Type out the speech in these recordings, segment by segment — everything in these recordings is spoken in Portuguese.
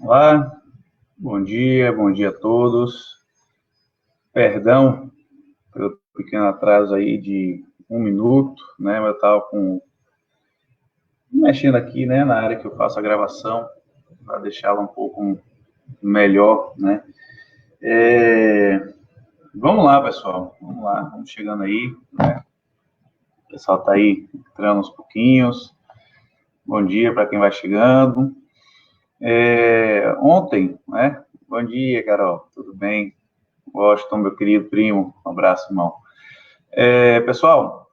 Olá, bom dia a todos. Perdão pelo pequeno atraso aí de um minuto, né? Eu estava mexendo aqui, né, na área que eu faço a gravação, para deixá-la um pouco melhor, né? Vamos lá, pessoal, vamos lá, vamos chegando aí, né? O pessoal está aí entrando aos pouquinhos. Bom dia para quem vai chegando. Ontem, né? Bom dia, Carol, tudo bem? Washington, meu querido primo, um abraço, irmão. Pessoal,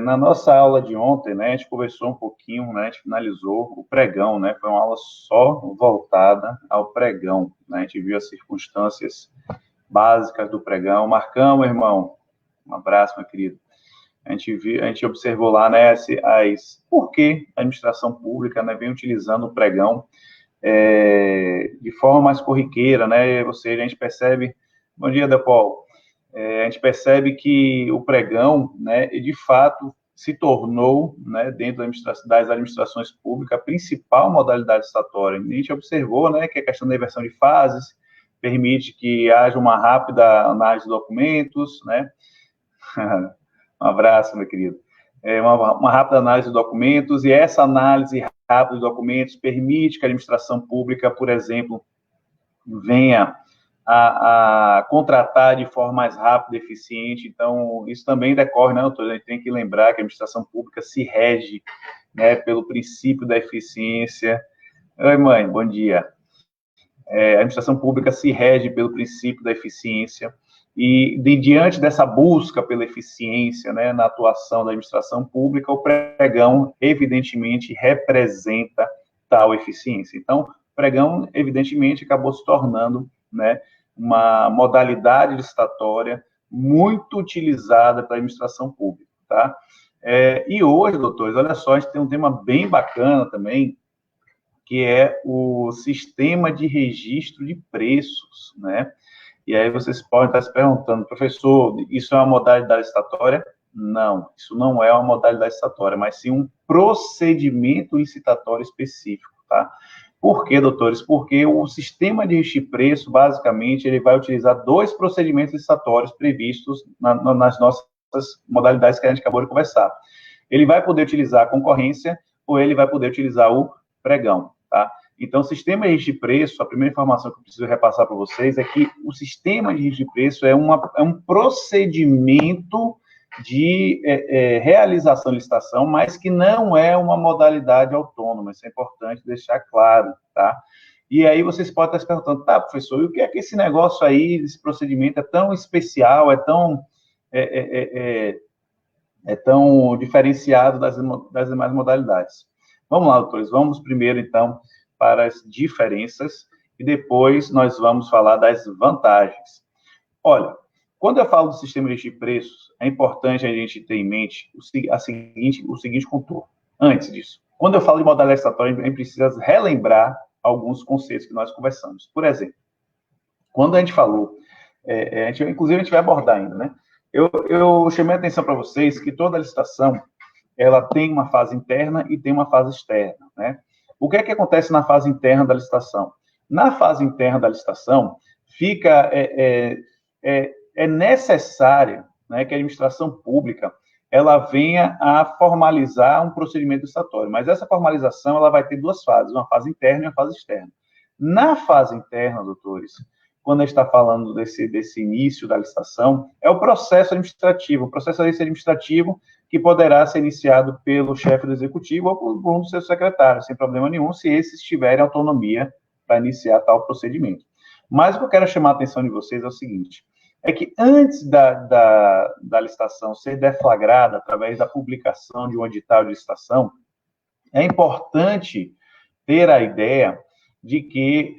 na nossa aula de ontem, né, a gente conversou um pouquinho, né, a gente finalizou o pregão, né, foi uma aula só voltada ao pregão, né, a gente viu as circunstâncias básicas do pregão. Marcão, meu irmão, um abraço, meu querido. A gente observou lá, né, por que a administração pública, né, vem utilizando o pregão de forma mais corriqueira, né, ou seja, a gente percebe, bom dia, Depol, a gente percebe que o pregão, né, de fato, se tornou, né, dentro das administrações públicas, a principal modalidade estatória. A gente observou, né, que a questão da inversão de fases permite que haja uma rápida análise de documentos, né? Um abraço, meu querido. Uma rápida análise de documentos, e essa análise rápida de documentos permite que a administração pública, por exemplo, venha a contratar de forma mais rápida e eficiente. Então, isso também decorre, né, doutor? A gente tem que lembrar que a administração pública se rege, né, pelo princípio da eficiência. Oi, mãe, bom dia. A administração pública se rege pelo princípio da eficiência e, diante dessa busca pela eficiência, né, na atuação da administração pública, o pregão, evidentemente, representa tal eficiência. Então, o pregão, evidentemente, acabou se tornando, né, uma modalidade licitatória muito utilizada pela administração pública, tá? E hoje, doutores, olha só, a gente tem um tema bem bacana também, que é o sistema de registro de preços, né? E aí vocês podem estar se perguntando, professor, isso é uma modalidade licitatória? Não, isso não é uma modalidade licitatória, mas sim um procedimento licitatório específico, tá? Por quê, doutores? Porque o sistema de registro de preço, basicamente, ele vai utilizar dois procedimentos licitatórios previstos nas nossas modalidades que a gente acabou de conversar. Ele vai poder utilizar a concorrência ou ele vai poder utilizar o pregão, tá? Então, o sistema de registro de preço, a primeira informação que eu preciso repassar para vocês é que o sistema de registro de preço é um procedimento de realização de licitação, mas que não é uma modalidade autônoma. Isso é importante deixar claro, tá? E aí vocês podem estar se perguntando, tá, professor, e o que é que esse negócio aí, esse procedimento é tão especial, é tão diferenciado das demais modalidades? Vamos lá, doutores, vamos primeiro, então, para as diferenças e depois nós vamos falar das vantagens. Olha, quando eu falo do sistema de preços, é importante a gente ter em mente o seguinte contorno. Antes disso, quando eu falo de modalidade estatória, a gente precisa relembrar alguns conceitos que nós conversamos. Por exemplo, quando a gente falou, inclusive a gente vai abordar ainda, né? Eu chamei a atenção para vocês que toda licitação ela tem uma fase interna e tem uma fase externa, né? O que é que acontece na fase interna da licitação? Na fase interna da licitação, é necessário, né, que a administração pública ela venha a formalizar um procedimento licitatório, mas essa formalização ela vai ter duas fases, uma fase interna e uma fase externa. Na fase interna, doutores, quando a gente está falando desse início da licitação, é o processo administrativo. O processo administrativo que poderá ser iniciado pelo chefe do executivo ou por um dos seus secretários, sem problema nenhum, se esses tiverem autonomia para iniciar tal procedimento. Mas o que eu quero chamar a atenção de vocês é o seguinte, é que antes da licitação ser deflagrada através da publicação de um edital de licitação, é importante ter a ideia de que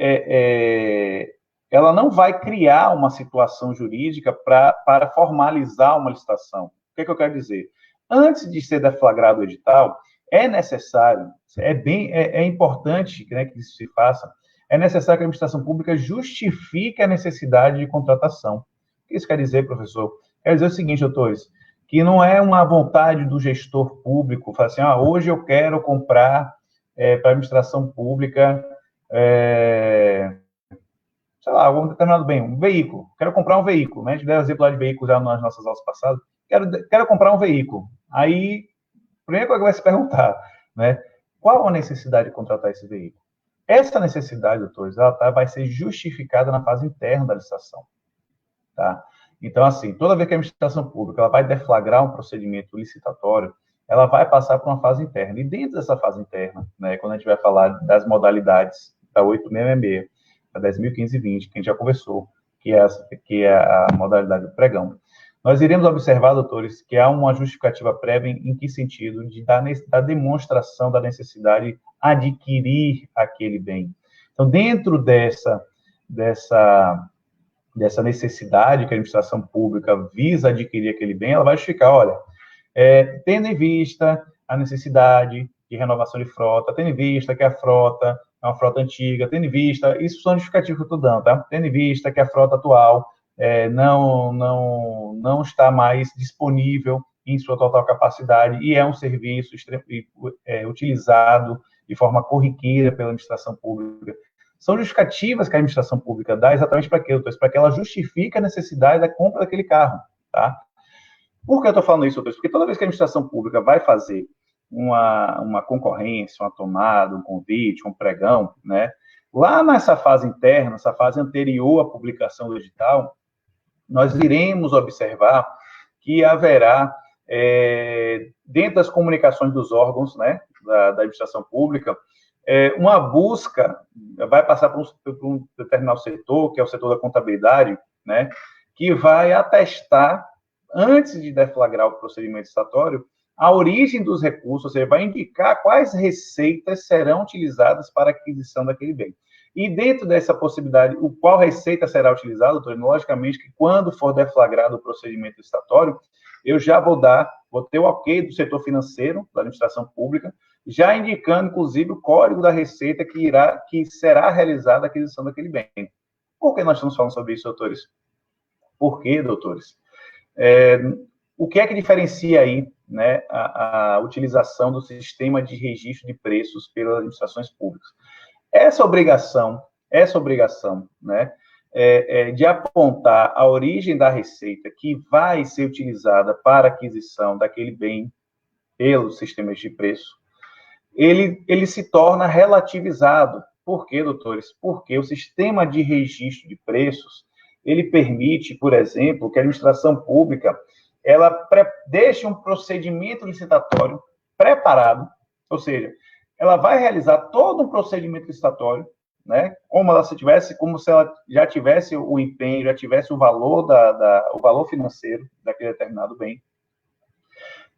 ela não vai criar uma situação jurídica para formalizar uma licitação. O que eu quero dizer? Antes de ser deflagrado o edital, é necessário, é importante, né, que isso se faça, é necessário que a administração pública justifique a necessidade de contratação. O que isso quer dizer, professor? Quer dizer o seguinte, doutores, que não é uma vontade do gestor público, falar assim, hoje eu quero comprar para a administração pública sei lá, algum determinado bem, um veículo. Quero comprar um veículo, né? A gente deu exemplo lá de veículo já nas nossas aulas passadas. Quero comprar um veículo. Aí, primeiro que vai se perguntar, né? Qual a necessidade de contratar esse veículo? Essa necessidade, doutores, vai ser justificada na fase interna da licitação, tá? Então, assim, toda vez que a administração pública ela vai deflagrar um procedimento licitatório, ela vai passar por uma fase interna. E dentro dessa fase interna, né, quando a gente vai falar das modalidades da 8666, da 10.015 e 20, que a gente já conversou, que é a modalidade do pregão, nós iremos observar, doutores, que há uma justificativa prévia em que sentido? Da demonstração da necessidade de adquirir aquele bem. Então, dentro dessa necessidade que a administração pública visa adquirir aquele bem, ela vai justificar, olha, tendo em vista a necessidade de renovação de frota, tendo em vista que a frota é uma frota antiga, tendo em vista, isso são justificativos que eu estou dando, tá? Tendo em vista que a frota atual não está mais disponível em sua total capacidade e é um serviço utilizado de forma corriqueira pela administração pública. São justificativas que a administração pública dá exatamente para quê, doutor? Para que ela justifique a necessidade da compra daquele carro, tá? Por que eu estou falando isso, doutor? Porque toda vez que a administração pública vai fazer uma concorrência, uma tomada, um convite, um pregão, né? Lá nessa fase interna, essa fase anterior à publicação do edital, nós iremos observar que haverá, dentro das comunicações dos órgãos, né, da administração pública, uma busca, vai passar por um determinado setor, que é o setor da contabilidade, né, que vai atestar, antes de deflagrar o procedimento licitatório, a origem dos recursos, ou seja, vai indicar quais receitas serão utilizadas para a aquisição daquele bem. E dentro dessa possibilidade, qual receita será utilizada, doutor? Logicamente que quando for deflagrado o procedimento licitatório, eu já vou ter o ok do setor financeiro, da administração pública, já indicando, inclusive, o código da receita que será realizada a aquisição daquele bem. Por que nós estamos falando sobre isso, doutores? Por quê, doutores? O que é que diferencia aí, né, a utilização do sistema de registro de preços pelas administrações públicas? Essa obrigação, né, de apontar a origem da receita que vai ser utilizada para a aquisição daquele bem pelos sistemas de preço, ele se torna relativizado. Por quê, doutores? Porque o sistema de registro de preços, ele permite, por exemplo, que a administração pública ela deixe um procedimento licitatório preparado, ou seja, ela vai realizar todo um procedimento licitatório, né, como se ela já tivesse o empenho, já tivesse o valor o valor financeiro daquele determinado bem.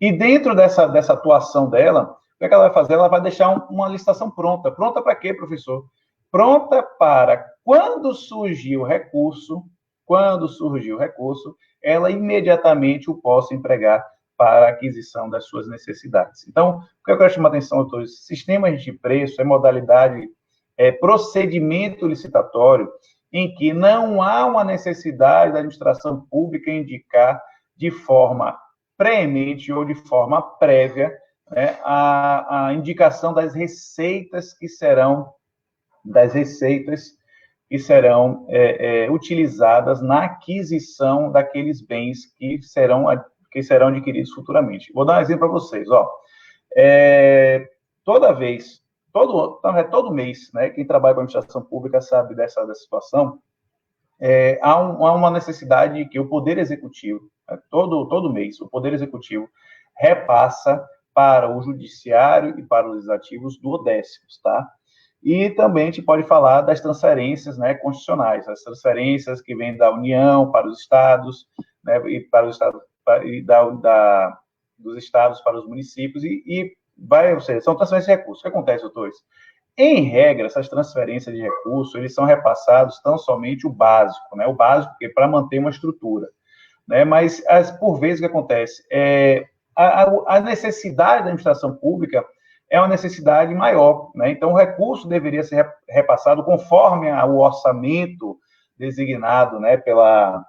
E dentro dessa atuação dela, o que é que ela vai fazer? Ela vai deixar uma licitação pronta. Pronta para quê, professor? Pronta para, quando surgir o recurso, ela imediatamente o possa empregar para a aquisição das suas necessidades. Então, o que eu quero chamar a atenção, doutores, sistemas de preço é modalidade, procedimento licitatório, em que não há uma necessidade da administração pública indicar de forma preemente ou de forma prévia, né, a indicação das receitas que serão utilizadas na aquisição daqueles bens que serão adquiridos futuramente. Vou dar um exemplo para vocês. Todo mês, né, quem trabalha com administração pública sabe dessa situação, há uma necessidade que o Poder Executivo, todo mês, o Poder Executivo repassa para o Judiciário e para os Legislativos duodécimos, tá? E também a gente pode falar das transferências, né, constitucionais, as transferências que vêm da União para os estados, né, e para os estados, dos estados para os municípios, ou seja, são transferências de recursos. O que acontece, doutores? Em regra, essas transferências de recursos, eles são repassados tão somente o básico, né, para manter uma estrutura, né, mas, por vezes, o que acontece? A necessidade da administração pública é uma necessidade maior, né? Então, o recurso deveria ser repassado conforme o orçamento designado, né, pela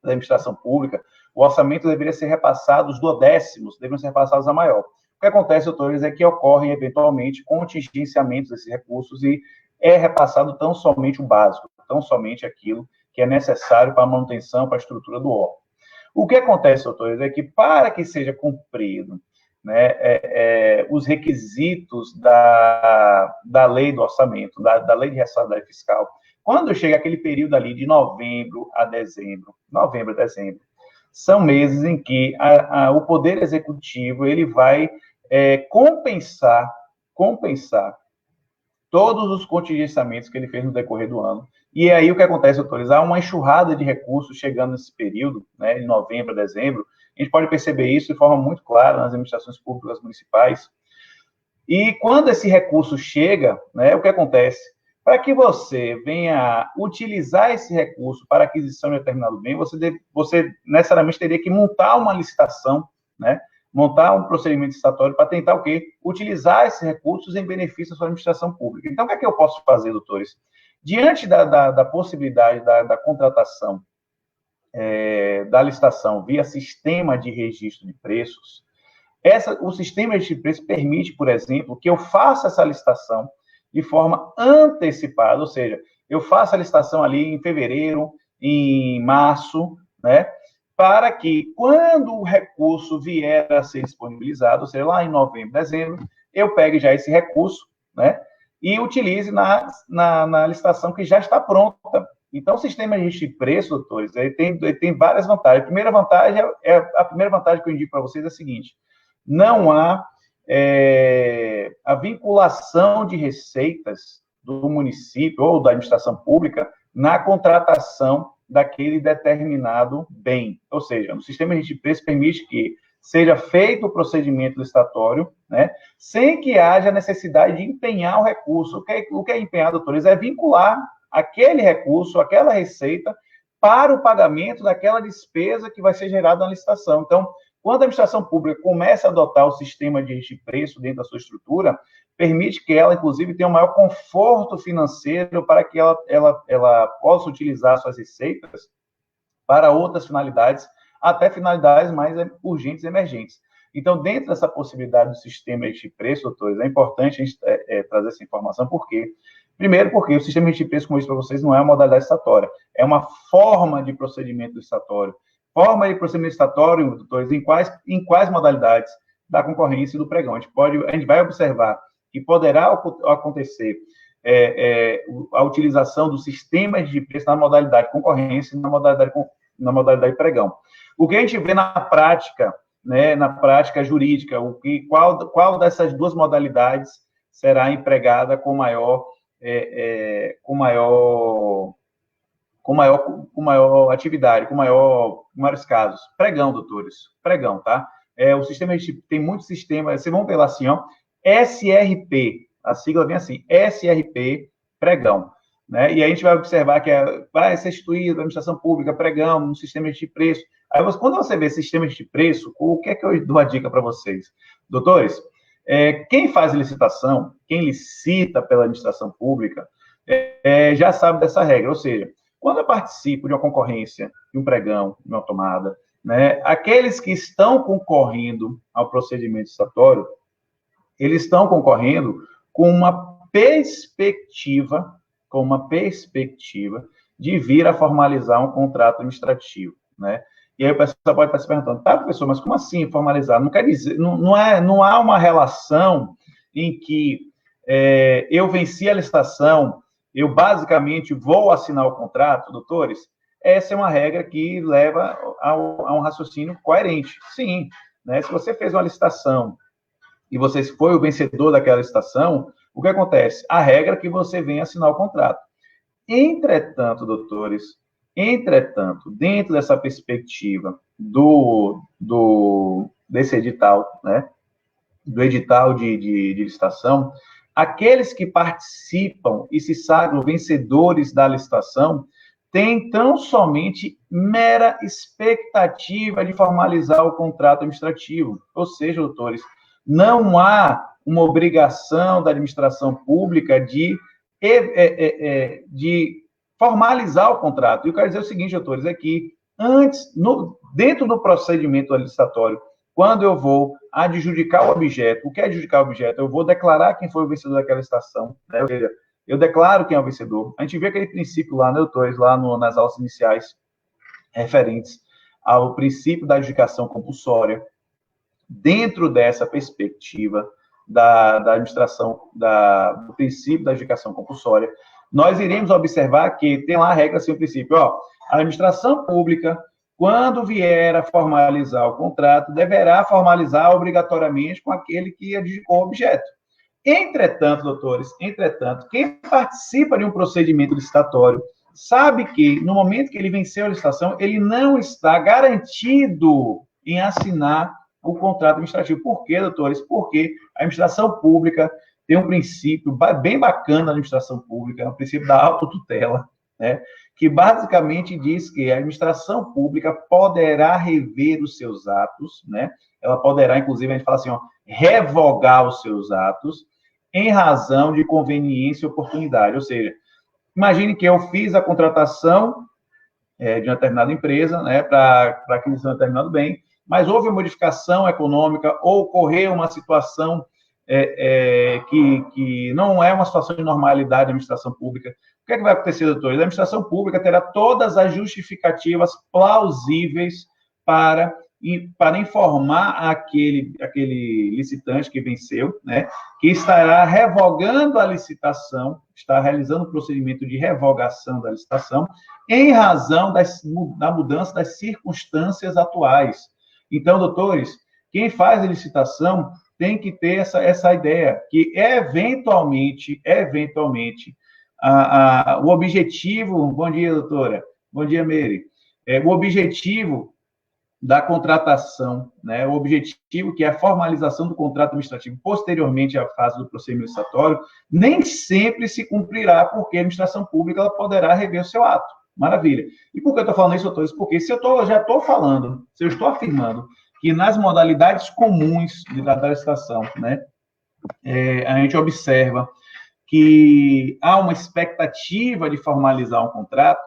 administração pública. O orçamento deveria ser repassado, os duodécimos deveriam ser repassados a maior. O que acontece, doutores, é que ocorrem, eventualmente, contingenciamentos desses recursos e é repassado tão somente o básico, tão somente aquilo que é necessário para a manutenção, para a estrutura do órgão. O que acontece, doutores, é que para que seja cumprido, né, os requisitos da lei do orçamento, da lei de responsabilidade fiscal, quando chega aquele período ali de novembro a dezembro, são meses em que o Poder Executivo ele vai compensar todos os contingenciamentos que ele fez no decorrer do ano. E aí o que acontece, doutores? Há uma enxurrada de recursos chegando nesse período, né, de novembro a dezembro. A gente pode perceber isso de forma muito clara nas administrações públicas municipais. E quando esse recurso chega, né, o que acontece? Para que você venha utilizar esse recurso para aquisição de determinado bem, você necessariamente teria que montar uma licitação, né? Montar um procedimento licitatório para tentar o quê? Utilizar esses recursos em benefício da sua administração pública. Então, o que é que eu posso fazer, doutores? Diante da possibilidade da contratação, da licitação via sistema de registro de preços, o sistema de registro de preços permite, por exemplo, que eu faça essa licitação de forma antecipada, ou seja, eu faço a licitação ali em fevereiro, em março, né? Para que, quando o recurso vier a ser disponibilizado, ou seja, lá em novembro, dezembro, eu pegue já esse recurso, né? E utilize na licitação que já está pronta. Então, o sistema de registro de preço, doutores, ele tem várias vantagens. A primeira vantagem que eu indico para vocês é a seguinte: não há a vinculação de receitas do município ou da administração pública na contratação daquele determinado bem. Ou seja, o sistema de preço permite que seja feito o procedimento licitatório, né, sem que haja necessidade de empenhar o recurso. O que é empenhar, doutores? É vincular aquele recurso, aquela receita, para o pagamento daquela despesa que vai ser gerada na licitação. Então, quando a administração pública começa a adotar o sistema de registro de preço dentro da sua estrutura, permite que ela, inclusive, tenha um maior conforto financeiro para que ela possa utilizar suas receitas para outras finalidades, até finalidades mais urgentes e emergentes. Então, dentro dessa possibilidade do sistema de preço, doutores, é importante a gente trazer essa informação, por quê? Primeiro, porque o sistema de preço, como eu disse para vocês, não é uma modalidade licitatória, é uma forma de procedimento licitatório. Forma de procedimento licitatório, doutores, em quais modalidades da concorrência e do pregão. A gente vai observar que poderá acontecer a utilização dos sistemas de preço na modalidade concorrência e na modalidade pregão. O que a gente vê na prática, né, na prática jurídica, qual dessas duas modalidades será empregada com maior atividade, com maiores casos? Pregão, doutores. Pregão, tá? O sistema, tem muitos sistemas, vocês vão ver lá assim, ó, SRP, a sigla vem assim, SRP, pregão, né? E a gente vai observar que vai ser instituído a administração pública, pregão, no sistema de preço. Aí, quando você vê sistema de preço, o que é que eu dou a dica para vocês? Doutores, quem faz licitação, quem licita pela administração pública, já sabe dessa regra, ou seja, quando eu participo de uma concorrência, de um pregão, de uma tomada, né, aqueles que estão concorrendo ao procedimento licitatório, eles estão concorrendo com uma perspectiva de vir a formalizar um contrato administrativo, né? E aí o pessoal pode estar se perguntando, tá, professor, mas como assim formalizar? Não quer dizer, não há uma relação em que eu venci a licitação, eu basicamente vou assinar o contrato, doutores? Essa é uma regra que leva a um raciocínio coerente. Sim, né? Se você fez uma licitação e você foi o vencedor daquela licitação, o que acontece? A regra é que você vem assinar o contrato. Entretanto, doutores, dentro dessa perspectiva desse edital, né, do edital de licitação, aqueles que participam e se sagram vencedores da licitação têm tão somente mera expectativa de formalizar o contrato administrativo. Ou seja, doutores, não há uma obrigação da administração pública de formalizar o contrato. E eu quero dizer o seguinte, doutores, é que dentro do procedimento licitatório, quando eu vou adjudicar o objeto, o que é adjudicar o objeto? Eu vou declarar quem foi o vencedor daquela licitação, né? Ou seja, eu declaro quem é o vencedor. A gente vê aquele princípio lá, né, doutores, lá nas aulas iniciais, referentes ao princípio da adjudicação compulsória. Dentro dessa perspectiva da administração, do princípio da adjudicação compulsória, nós iremos observar que tem lá a regra, assim, o princípio, a administração pública, quando vier a formalizar o contrato, deverá formalizar obrigatoriamente com aquele que adjudicou o objeto. Entretanto, doutores, quem participa de um procedimento licitatório sabe que, no momento que ele venceu a licitação, ele não está garantido em assinar o contrato administrativo. Por quê, doutores? Porque a administração pública tem um princípio bem bacana na administração pública, o princípio da autotutela, né? Que basicamente diz que a administração pública poderá rever os seus atos, né? Ela poderá, inclusive, a gente fala assim, revogar os seus atos em razão de conveniência e oportunidade. Ou seja, imagine que eu fiz a contratação de uma determinada empresa, né, para aquisição de um determinado bem, mas houve uma modificação econômica ou ocorreu uma situação que não é uma situação de normalidade da administração pública. O que é que vai acontecer, doutores? A administração pública terá todas as justificativas plausíveis para informar aquele licitante que venceu, né, que estará revogando a licitação, está realizando o procedimento de revogação da licitação, em razão da mudança das circunstâncias atuais. Então, doutores, quem faz a licitação tem que ter essa ideia, que eventualmente, o objetivo... Bom dia, doutora. Bom dia, Meire. O objetivo da contratação, né, o objetivo que é a formalização do contrato administrativo posteriormente à fase do procedimento licitatório, nem sempre se cumprirá, porque a administração pública ela poderá rever o seu ato. Maravilha. E por que eu estou falando isso, doutores? Porque se eu já estou falando, se eu estou afirmando que nas modalidades comuns da licitação, né, a gente observa que há uma expectativa de formalizar um contrato,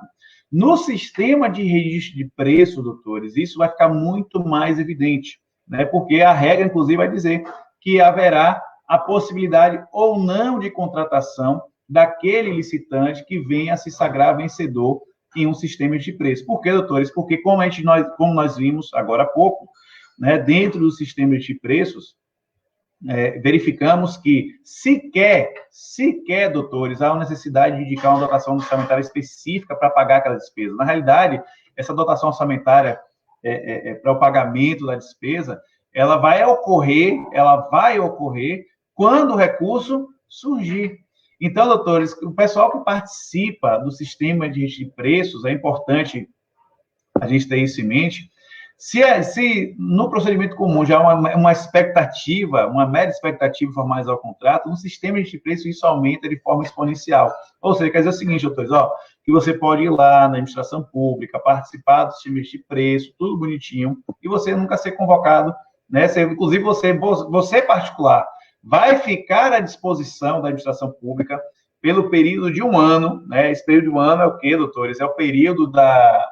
no sistema de registro de preço, doutores, isso vai ficar muito mais evidente, né? Porque a regra, inclusive, vai dizer que haverá a possibilidade ou não de contratação daquele licitante que venha a se sagrar vencedor em um sistema de preço. Por quê, doutores? Porque, como nós vimos agora há pouco, né, dentro do sistema de preços, verificamos que sequer, doutores, há uma necessidade de indicar uma dotação orçamentária específica para pagar aquela despesa. Na realidade, essa dotação orçamentária para o pagamento da despesa, ela vai ocorrer quando o recurso surgir. Então, doutores, o pessoal que participa do sistema de registro de preços, é importante a gente ter isso em mente. Se no procedimento comum já há uma expectativa, uma mera expectativa de formalizar o contrato, no sistema de preço isso aumenta de forma exponencial. Ou seja, quer dizer o seguinte, doutores, que você pode ir lá na administração pública, participar do sistema de preço, tudo bonitinho, e você nunca ser convocado, né? Inclusive, você particular, vai ficar à disposição da administração pública pelo período de um ano, né? Esse período de um ano é o quê, doutores? É o período da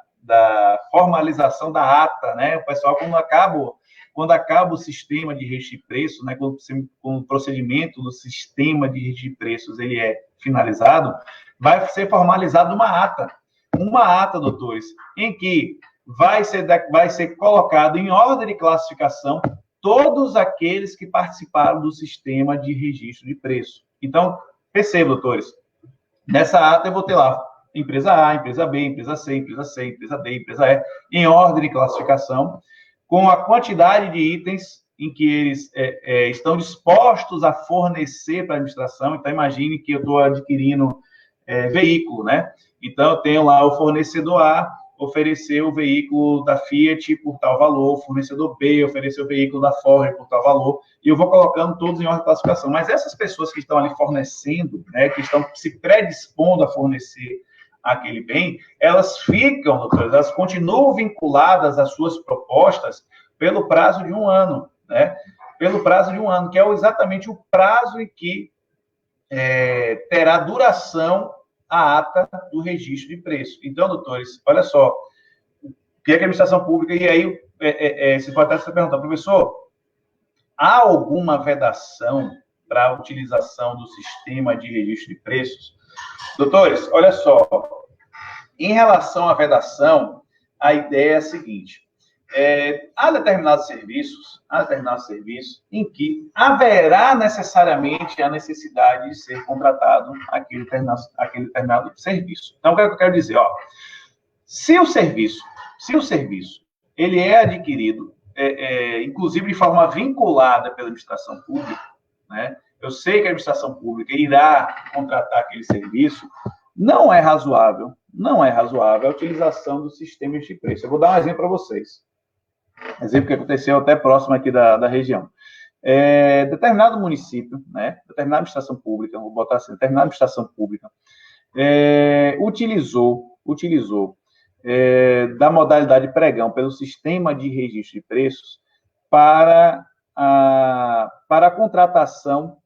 formalização da ata, né? O pessoal, quando acaba o sistema de registro de preços, né? Quando o procedimento do sistema de registro de preços ele é finalizado, vai ser formalizada uma ata, doutores, em que vai ser colocado em ordem de classificação todos aqueles que participaram do sistema de registro de preço. Então, perceba, doutores, nessa ata eu vou ter lá empresa A, empresa B, empresa C, empresa C, empresa D, empresa E, em ordem de classificação, com a quantidade de itens em que eles estão dispostos a fornecer para a administração. Então, imagine que eu estou adquirindo veículo, né? Então, eu tenho lá o fornecedor A, ofereceu o veículo da Fiat por tal valor, o fornecedor B ofereceu o veículo da Ford por tal valor, e eu vou colocando todos em ordem de classificação. Mas essas pessoas que estão ali fornecendo, né, que estão se predispondo a fornecer aquele bem, elas ficam, doutores, elas continuam vinculadas às suas propostas pelo prazo de um ano, né? Pelo prazo de um ano, que é exatamente o prazo em que terá duração a ata do registro de preço. Então, doutores, olha só, o que é que a administração pública, e aí, se pode até se perguntar, professor, há alguma vedação para a utilização do sistema de registro de preços? Doutores, olha só, em relação à vedação, a ideia é a seguinte: há determinados serviços em que haverá necessariamente a necessidade de ser contratado aquele determinado serviço. Então, o que eu quero dizer? Se o serviço ele é adquirido, inclusive de forma vinculada pela administração pública, né? Eu sei que a administração pública irá contratar aquele serviço, não é razoável a utilização dos sistemas de preço. Eu vou dar um exemplo para vocês. Exemplo que aconteceu até próximo aqui da região. Determinado município, né, determinada administração pública, vou botar assim, determinada administração pública, utilizou da modalidade pregão pelo sistema de registro de preços para a contratação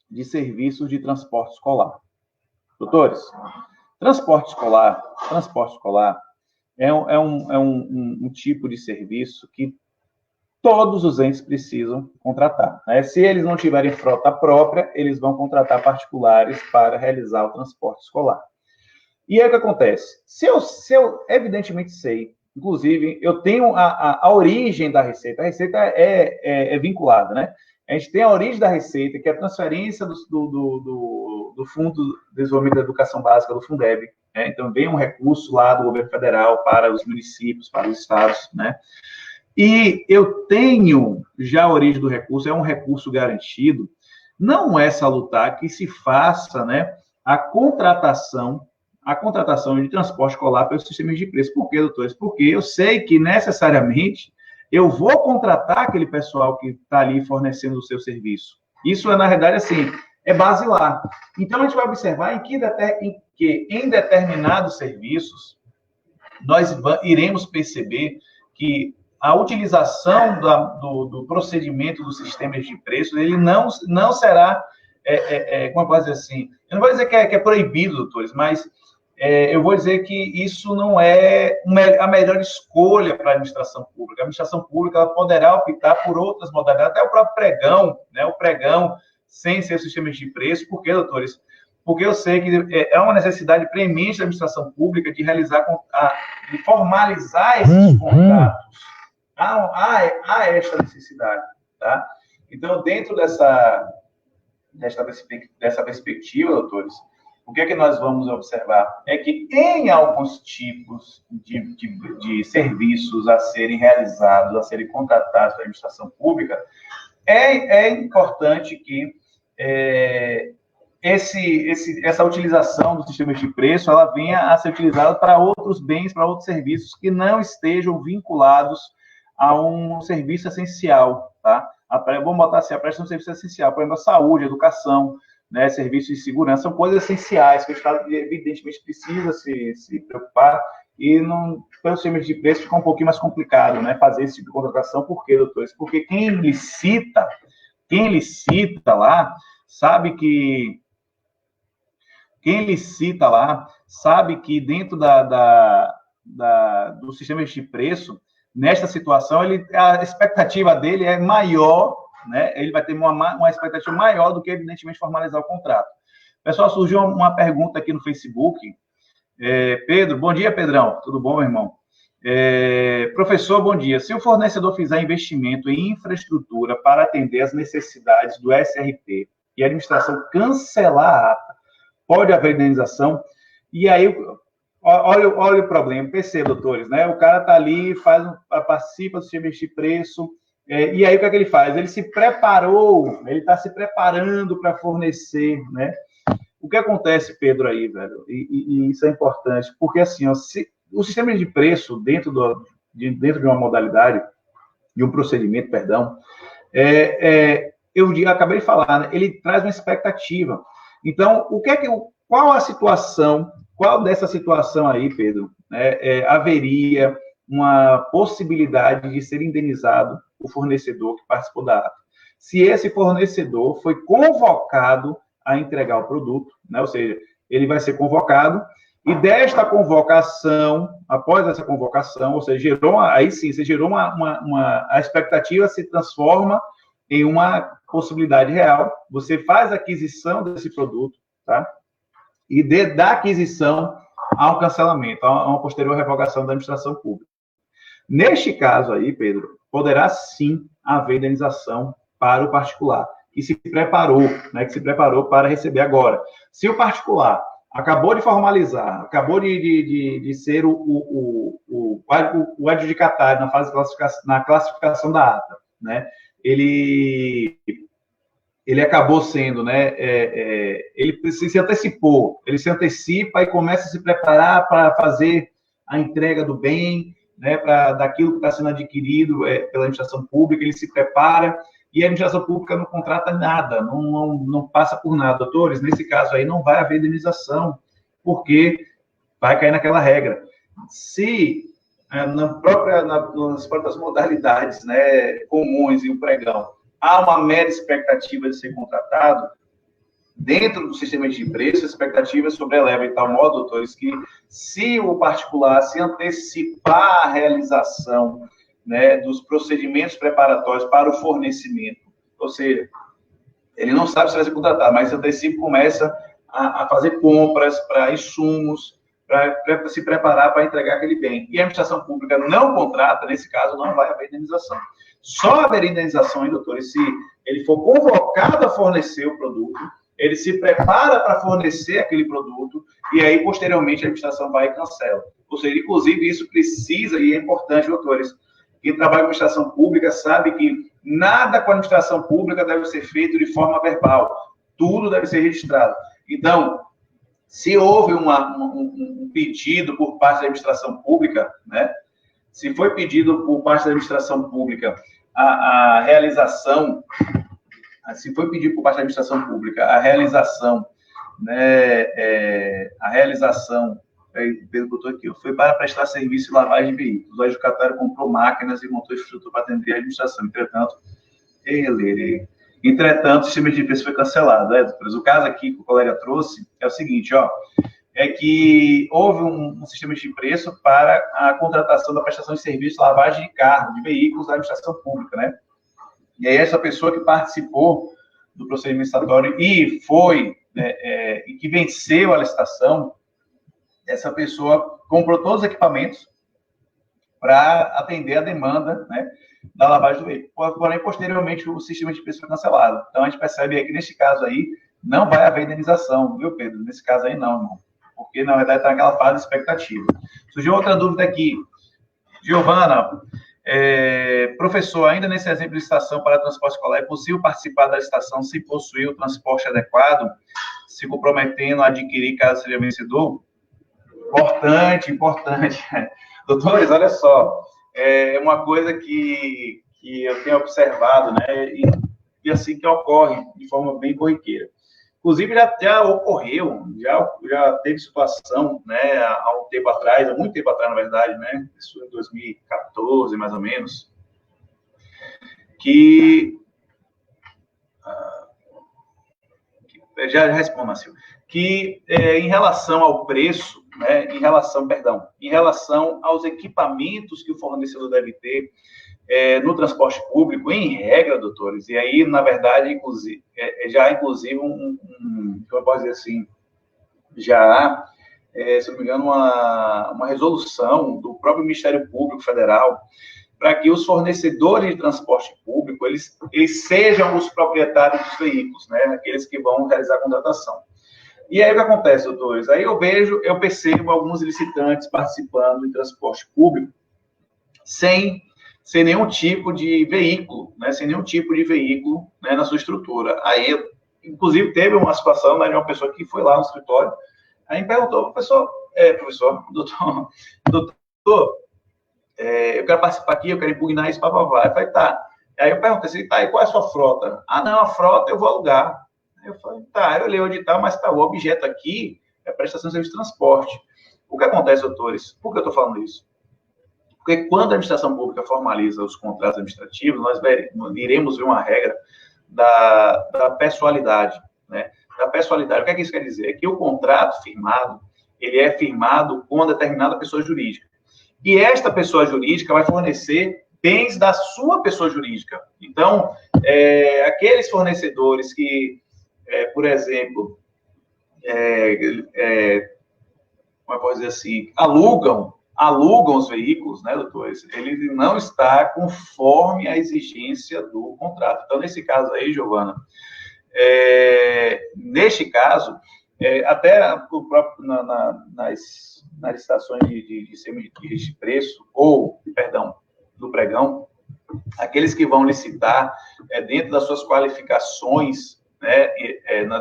de serviços de transporte escolar. Doutores, transporte escolar é um tipo de serviço que todos os entes precisam contratar, né? Se eles não tiverem frota própria, eles vão contratar particulares para realizar o transporte escolar. E aí o que acontece? Se eu evidentemente sei, inclusive, eu tenho a origem da receita. A receita é vinculada, né? A gente tem a origem da receita, que é a transferência do Fundo de Desenvolvimento da Educação Básica, do Fundeb, né? Então, vem um recurso lá do governo federal para os municípios, para os estados, né? E eu tenho já a origem do recurso, é um recurso garantido. Não é salutar que se faça, né, a contratação de transporte escolar pelos sistemas de preço. Por quê, doutores? Porque eu sei que necessariamente eu vou contratar aquele pessoal que está ali fornecendo o seu serviço. Isso na realidade, assim, é basilar. Então, a gente vai observar em que em determinados serviços, nós iremos perceber que a utilização do procedimento dos sistemas de preços, ele não será, como eu posso dizer assim, eu não vou dizer que é proibido, doutores, mas eu vou dizer que isso não é a melhor escolha para a administração pública. A administração pública ela poderá optar por outras modalidades, até o próprio pregão, né, o pregão sem ser sistemas de preço. Por quê, doutores? Porque eu sei que é uma necessidade premente da administração pública de realizar, de formalizar esses contratos. Há esta necessidade, tá? Então, dentro dessa perspectiva, doutores, o que é que nós vamos observar? É que em alguns tipos de serviços a serem realizados, a serem contratados pela administração pública, é importante que essa utilização dos sistemas de preço ela venha a ser utilizada para outros bens, para outros serviços que não estejam vinculados a um serviço essencial, tá? Vamos botar assim, a prestação de serviço essencial, por exemplo, a saúde, a educação, né, serviços de segurança, são coisas essenciais que o Estado, evidentemente, precisa se preocupar, e pelos sistemas de preço fica um pouquinho mais complicado, né, fazer esse tipo de contratação. Por quê, doutores? Porque quem licita lá, sabe que dentro do sistema de preço, nesta situação, a expectativa dele é maior, né? Ele vai ter uma expectativa maior do que, evidentemente, formalizar o contrato. Pessoal, surgiu uma pergunta aqui no Facebook. Pedro, bom dia, Pedrão. Tudo bom, meu irmão? Professor, bom dia. Se o fornecedor fizer investimento em infraestrutura para atender às necessidades do SRP e a administração cancelar a ata, pode haver indenização? E aí, olha o problema, perceba, doutores, né? O cara está ali, participa do sistema de preço, e aí o que é que ele faz? Ele está se preparando para fornecer, né? O que acontece, Pedro, aí, velho? E isso é importante, porque assim, o sistema de preço dentro de uma modalidade, de um procedimento, perdão, eu acabei de falar, né? Ele traz uma expectativa. Então, qual dessa situação aí, Pedro, haveria uma possibilidade de ser indenizado o fornecedor que participou da ata? Se esse fornecedor foi convocado a entregar o produto, né? Ou seja, ele vai ser convocado, e desta convocação, após essa convocação, ou seja, aí sim, você gerou a expectativa se transforma em uma possibilidade real, você faz a aquisição desse produto, tá? E da aquisição ao cancelamento, a uma posterior revogação da administração pública. Neste caso aí, Pedro, poderá sim haver indenização para o particular, que se preparou, né, para receber agora. Se o particular acabou de formalizar, acabou de ser o adjudicatário na classificação da ata, né, ele acabou sendo, né, ele se antecipou, ele se antecipa e começa a se preparar para fazer a entrega do bem, né, daquilo que está sendo adquirido pela administração pública, ele se prepara e a administração pública não contrata nada, não passa por nada. Doutores, nesse caso aí não vai haver indenização, porque vai cair naquela regra. Se nas próprias modalidades, né, comuns e o pregão, há uma mera expectativa de ser contratado, dentro do sistema de preço, a expectativa sobreleva em tal modo, doutores, que se o particular se antecipar a realização, né, dos procedimentos preparatórios para o fornecimento, ou seja, ele não sabe se vai ser contratado, mas se antecipa, começa a fazer compras para insumos, para se preparar para entregar aquele bem. E a administração pública não contrata, nesse caso, não vai haver indenização. Só haverá indenização, hein, doutores, se ele for convocado a fornecer o produto, ele se prepara para fornecer aquele produto, e aí, posteriormente, a administração vai e cancela. Ou seja, inclusive, isso precisa, e é importante, doutores, quem trabalha com administração pública sabe que nada com a administração pública deve ser feito de forma verbal. Tudo deve ser registrado. Então, se houve um pedido por parte da administração pública, né? Se foi pedido por parte da administração pública a realização, se foi pedido por parte da administração pública a realização, né, perguntou aqui, foi para prestar serviço de lavagem de veículos. O adjudicatário comprou máquinas e montou infraestrutura para atender a administração. Entretanto, o sistema de preço foi cancelado. O caso aqui que o colega trouxe é o seguinte, é que houve um sistema de preço para a contratação da prestação de serviço de lavagem de carro, de veículos da administração pública, né? E aí essa pessoa que participou do procedimento licitatório e e que venceu a licitação, essa pessoa comprou todos os equipamentos para atender a demanda, né, da lavagem do veículo. Porém, posteriormente, o sistema de preço foi cancelado. Então, a gente percebe aí que, nesse caso aí, não vai haver indenização, viu, Pedro? Nesse caso aí, não, irmão. Porque, na verdade, está naquela fase de expectativa. Surgiu outra dúvida aqui. Giovana, professor, ainda nesse exemplo de licitação para transporte escolar, é possível participar da licitação sem possuir o transporte adequado, se comprometendo a adquirir caso seja vencedor? Importante. Doutores, olha só, é uma coisa que eu tenho observado, né, e assim que ocorre de forma bem corriqueira. Inclusive, já ocorreu, já teve situação, né, há um tempo atrás, há muito tempo atrás, na verdade, né, isso em 2014, mais ou menos, já respondo, Marcio, que em relação ao preço, né, em relação aos equipamentos que o fornecedor deve ter no transporte público, em regra, doutores, e aí, na verdade, inclusive, inclusive como eu posso dizer assim, já há, se não me engano, uma resolução do próprio Ministério Público Federal para que os fornecedores de transporte público, eles sejam os proprietários dos veículos, né, aqueles que vão realizar a contratação. E aí o que acontece, doutores? Aí eu percebo alguns licitantes participando em transporte público sem nenhum tipo de veículo, né? Sem nenhum tipo de veículo, né, na sua estrutura. Aí, inclusive, teve uma situação, né, de uma pessoa que foi lá no escritório, aí me perguntou, doutor, eu quero participar aqui, eu quero impugnar isso, papapá. Eu falei, tá. Aí eu perguntei assim, tá, e qual é a sua frota? Ah, não, a frota eu vou alugar. Eu falei, tá, eu leio onde tá, mas tá, o objeto aqui é prestação de serviço de transporte. O que acontece, doutores? Por que eu estou falando isso? Porque quando a administração pública formaliza os contratos administrativos, nós iremos ver uma regra da pessoalidade, né? Da pessoalidade. O que é que isso quer dizer? É que o contrato firmado, ele é firmado com uma determinada pessoa jurídica. E esta pessoa jurídica vai fornecer bens da sua pessoa jurídica. Então, aqueles fornecedores que, por exemplo, como eu posso dizer assim, alugam os veículos, né, doutor? Ele não está conforme a exigência do contrato. Então, nesse caso aí, Giovana, neste caso, até o próprio, nas licitações de registro de preço, ou, perdão, do pregão, aqueles que vão licitar dentro das suas qualificações, né,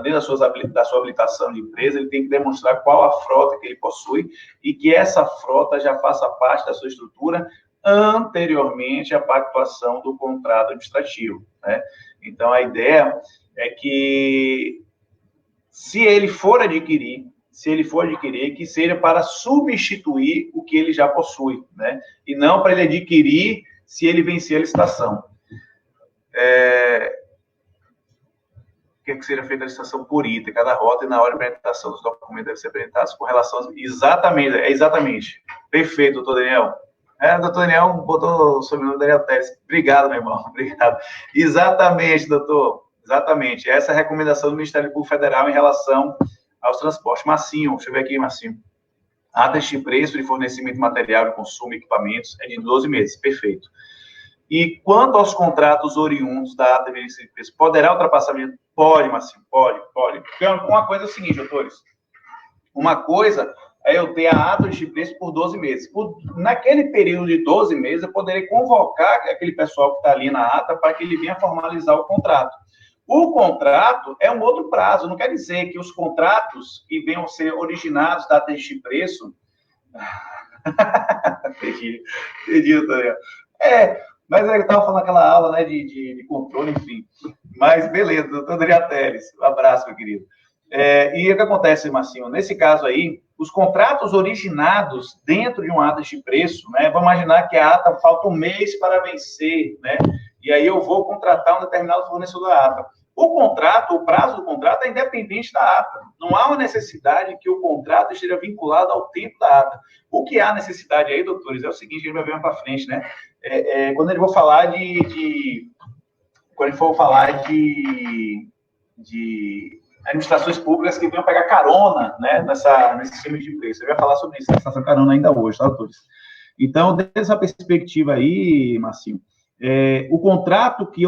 dentro da sua habilitação de empresa, ele tem que demonstrar qual a frota que ele possui e que essa frota já faça parte da sua estrutura anteriormente à pactuação do contrato administrativo, né? Então, a ideia é que, se ele for adquirir, que seja para substituir o que ele já possui, né? E não para ele adquirir se ele vencer a licitação. O que seja feita a licitação por item, cada rota, e na hora de apresentação dos documentos devem ser apresentados com relação aos... Exatamente. Perfeito, doutor Daniel. Doutor Daniel botou o sobrenome Daniel Teres. Obrigado, meu irmão. Obrigado. Exatamente, doutor. Exatamente. Essa é a recomendação do Ministério Público Federal em relação aos transportes. Marcinho, deixa eu ver aqui, Marcinho. Atas de preço de fornecimento de material de consumo e equipamentos é de 12 meses. Perfeito. E quanto aos contratos oriundos da ata de preço, poderá ultrapassamento? Pode, Marcinho, pode. Porque uma coisa é o seguinte, doutores. Uma coisa é eu ter a ata de preço por 12 meses. Naquele período de 12 meses, eu poderei convocar aquele pessoal que está ali na ata para que ele venha formalizar o contrato. O contrato é um outro prazo. Não quer dizer que os contratos que venham ser originados da ata de preço... Entendi, doutor. Mas eu estava falando aquela aula, né, de controle, enfim. Mas, beleza, doutor Adriano Teles. Um abraço, meu querido. E o que acontece, Marcinho? Nesse caso aí, os contratos originados dentro de uma ata de preço, né, vamos imaginar que a ata falta um mês para vencer, né, e aí eu vou contratar um determinado fornecedor da ata. O prazo do contrato é independente da ata. Não há uma necessidade que o contrato esteja vinculado ao tempo da ata. O que há necessidade aí, doutores, é o seguinte, a gente vai ver mais para frente, né? Quando ele for falar de administrações públicas que venham pegar carona, né, nesse sistema de preço. Eu vai falar sobre isso, essa carona ainda hoje, tá, doutores? Então, dessa perspectiva aí, Marcinho, o contrato que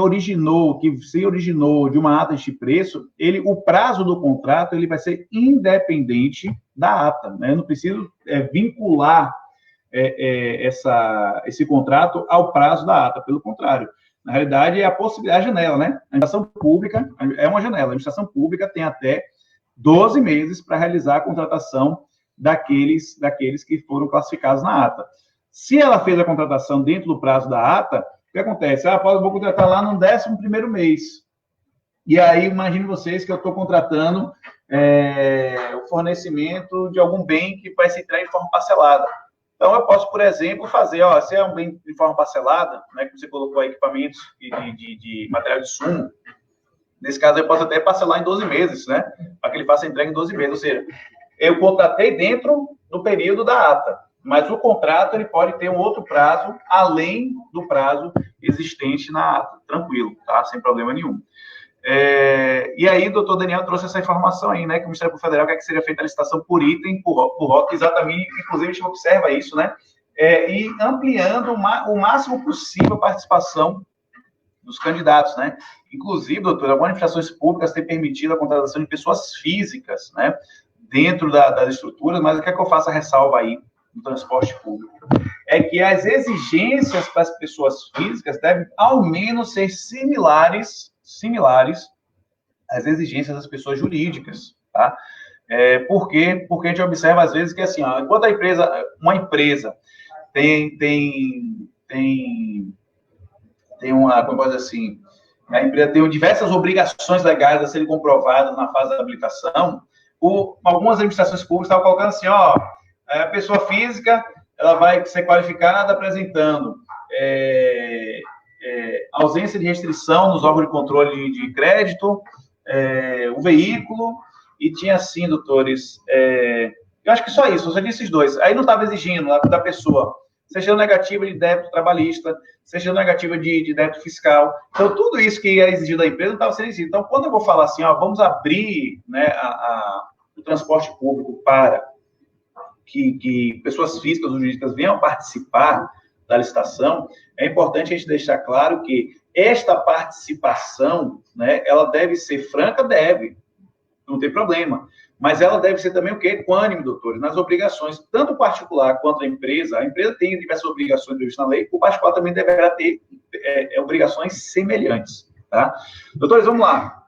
se originou de uma ata de preço, o prazo do contrato ele vai ser independente da ata, né? Eu não preciso vincular esse contrato ao prazo da ata, pelo contrário. Na realidade, é a possibilidade, a janela, né? A administração pública é uma janela. A administração pública tem até 12 meses para realizar a contratação daqueles que foram classificados na ata. Se ela fez a contratação dentro do prazo da ata, o que acontece? Eu vou contratar lá no 11º mês. E aí, imagine vocês que eu estou contratando o fornecimento de algum bem que vai se entregar em forma parcelada. Então, eu posso, por exemplo, fazer, se é um bem de forma parcelada, né, que você colocou equipamentos de material de sumo, nesse caso, eu posso até parcelar em 12 meses, né, para que ele faça a entrega em 12 meses. Ou seja, eu contratei dentro do período da ata, mas o contrato ele pode ter um outro prazo, além do prazo existente na ata. Tranquilo, tá? Sem problema nenhum. E aí, o doutor Daniel trouxe essa informação aí, né, que o Ministério Público Federal quer que seja feita a licitação por item, por rota, exatamente, inclusive a gente observa isso, né, e ampliando o máximo possível a participação dos candidatos, né. Inclusive, doutor, algumas administrações públicas têm permitido a contratação de pessoas físicas, né, dentro das estruturas, mas o que é que eu faço a ressalva aí no transporte público? É que as exigências para as pessoas físicas devem, ao menos, ser similares às exigências das pessoas jurídicas, tá? Por quê? Porque a gente observa, às vezes, que, assim, enquanto uma empresa tem uma, como pode dizer assim, a empresa tem diversas obrigações legais a serem comprovadas na fase da habilitação, algumas administrações públicas estavam colocando assim, a pessoa física, ela vai ser qualificada apresentando ausência de restrição nos órgãos de controle de crédito, o veículo, e tinha, assim, doutores, eu acho que só isso, eu só disse esses dois. Aí não estava exigindo da pessoa certidão negativa de débito trabalhista, certidão negativa de débito fiscal. Então, tudo isso que é exigido da empresa não estava sendo exigido. Então, quando eu vou falar assim, ó, vamos abrir, né, o transporte público para que pessoas físicas ou jurídicas venham participar da licitação, é importante a gente deixar claro que esta participação, né, ela deve ser franca, deve, não tem problema, mas ela deve ser também o quê? Equânime, doutores, nas obrigações, tanto o particular quanto a empresa tem diversas obrigações previstas na lei, o particular também deverá ter obrigações semelhantes, tá? Doutores, vamos lá.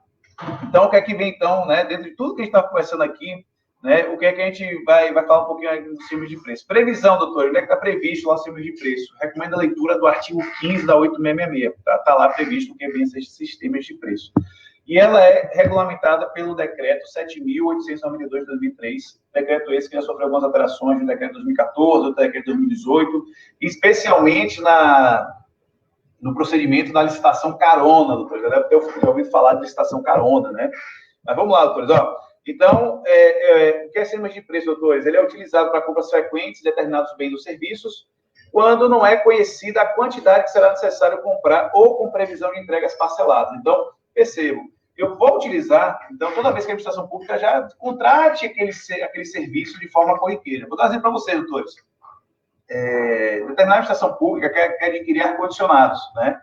Então, o que é que vem, então, né, dentro de tudo que a gente está conversando aqui, né, o que é que a gente vai falar um pouquinho aí dos filmes de preço. Previsão, doutor, onde é que está previsto lá os filmes de preço? Recomendo a leitura do artigo 15 da 8666, está lá previsto o que vem esses sistemas de preço. E ela é regulamentada pelo decreto 7.892 de 2003, decreto esse que já sofreu algumas alterações no decreto de 2014, no decreto de 2018, especialmente no procedimento da licitação carona, doutor. Já deve ter ouvido falar de licitação carona, né? Mas vamos lá, doutores, ó. Então, o que é sistema de preço, doutores? Ele é utilizado para compras frequentes de determinados bens ou serviços, quando não é conhecida a quantidade que será necessário comprar ou com previsão de entregas parceladas. Então, percebam, eu vou utilizar, então, toda vez que a administração pública já contrate aquele serviço de forma corriqueira. Vou dar um exemplo para vocês, doutores. Determinada administração pública quer adquirir ar-condicionados, né?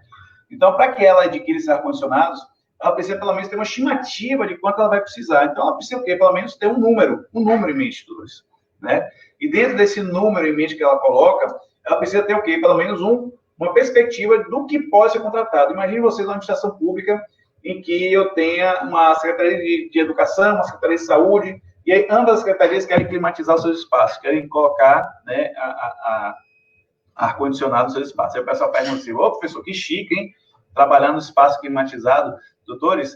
Então, para que ela adquira esses ar-condicionados, ela precisa, pelo menos, ter uma estimativa de quanto ela vai precisar. Então, ela precisa, o quê? Pelo menos, ter um número em mente, doutores, né? E dentro desse número em mente que ela coloca, ela precisa ter o quê? Pelo menos uma perspectiva do que pode ser contratado. Imagine vocês uma administração pública em que eu tenha uma Secretaria de Educação, uma Secretaria de Saúde, e aí ambas as secretarias querem climatizar os seus espaços, querem colocar, né, ar-condicionado nos seus espaços. Aí o pessoal pergunta assim, ô, professor, que chique, hein? Trabalhar no espaço climatizado. Doutores,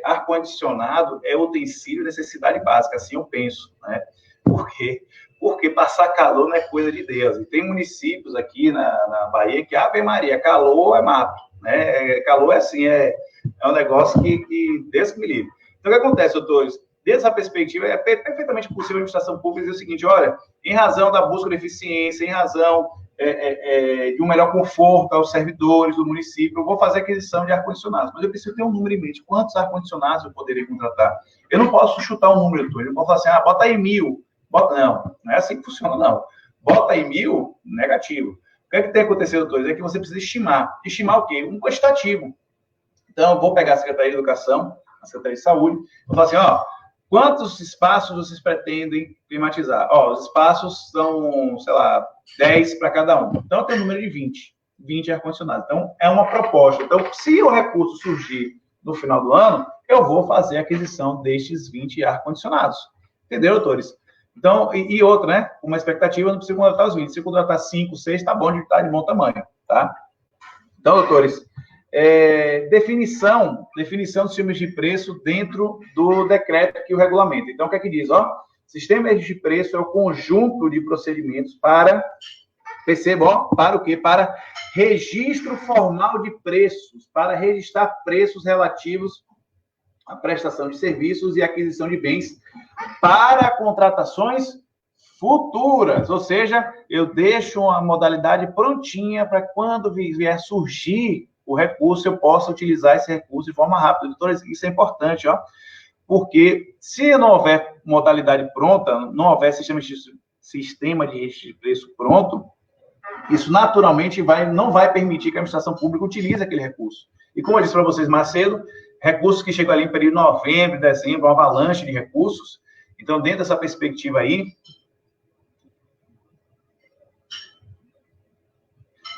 ar-condicionado é utensílio de necessidade básica, assim eu penso, né? Por quê? Porque passar calor não é coisa de Deus. E tem municípios aqui na Bahia que, Ave Maria, calor é mato, né? Calor é assim, é um negócio que Deus que me livre. Então, o que acontece, doutores? Dessa perspectiva, é perfeitamente possível a administração pública dizer o seguinte, olha, em razão da busca de eficiência, em razão de um melhor conforto aos servidores do município, eu vou fazer aquisição de ar-condicionados, mas eu preciso ter um número em mente. Quantos ar-condicionados eu poderia contratar? Eu não posso chutar um número, eu não posso falar assim, bota aí 1.000. Não é assim que funciona, não. Bota aí 1.000, negativo. O que é que tem acontecido, doutores? É que você precisa estimar. Estimar o quê? Um quantitativo. Então, eu vou pegar a Secretaria de Educação, a Secretaria de Saúde, vou falar assim, quantos espaços vocês pretendem climatizar? Os espaços são, sei lá, 10 para cada um. Então, tem um número de 20 ar-condicionados. Então, é uma proposta. Então, se o recurso surgir no final do ano, eu vou fazer a aquisição destes 20 ar-condicionados. Entendeu, doutores? Então, e outra, né? Uma expectativa, eu não preciso contratar os 20. Se eu contratar 5, 6, tá bom, tá de bom tamanho, tá? Então, doutores, definição dos filmes de preço dentro do decreto que o regulamenta. Então, o que é que diz? Sistema de preço é o conjunto de procedimentos para, perceba, para o quê? Para registro formal de preços, para registrar preços relativos à prestação de serviços e aquisição de bens para contratações futuras, ou seja, eu deixo uma modalidade prontinha para quando vier surgir o recurso, eu possa utilizar esse recurso de forma rápida. Doutores, isso é importante, porque se não houver modalidade pronta, não houver sistema de registro de preço pronto, isso naturalmente não vai permitir que a administração pública utilize aquele recurso. E como eu disse para vocês mais cedo, recursos que chegam ali em período de novembro, dezembro, uma avalanche de recursos. Então, dentro dessa perspectiva aí,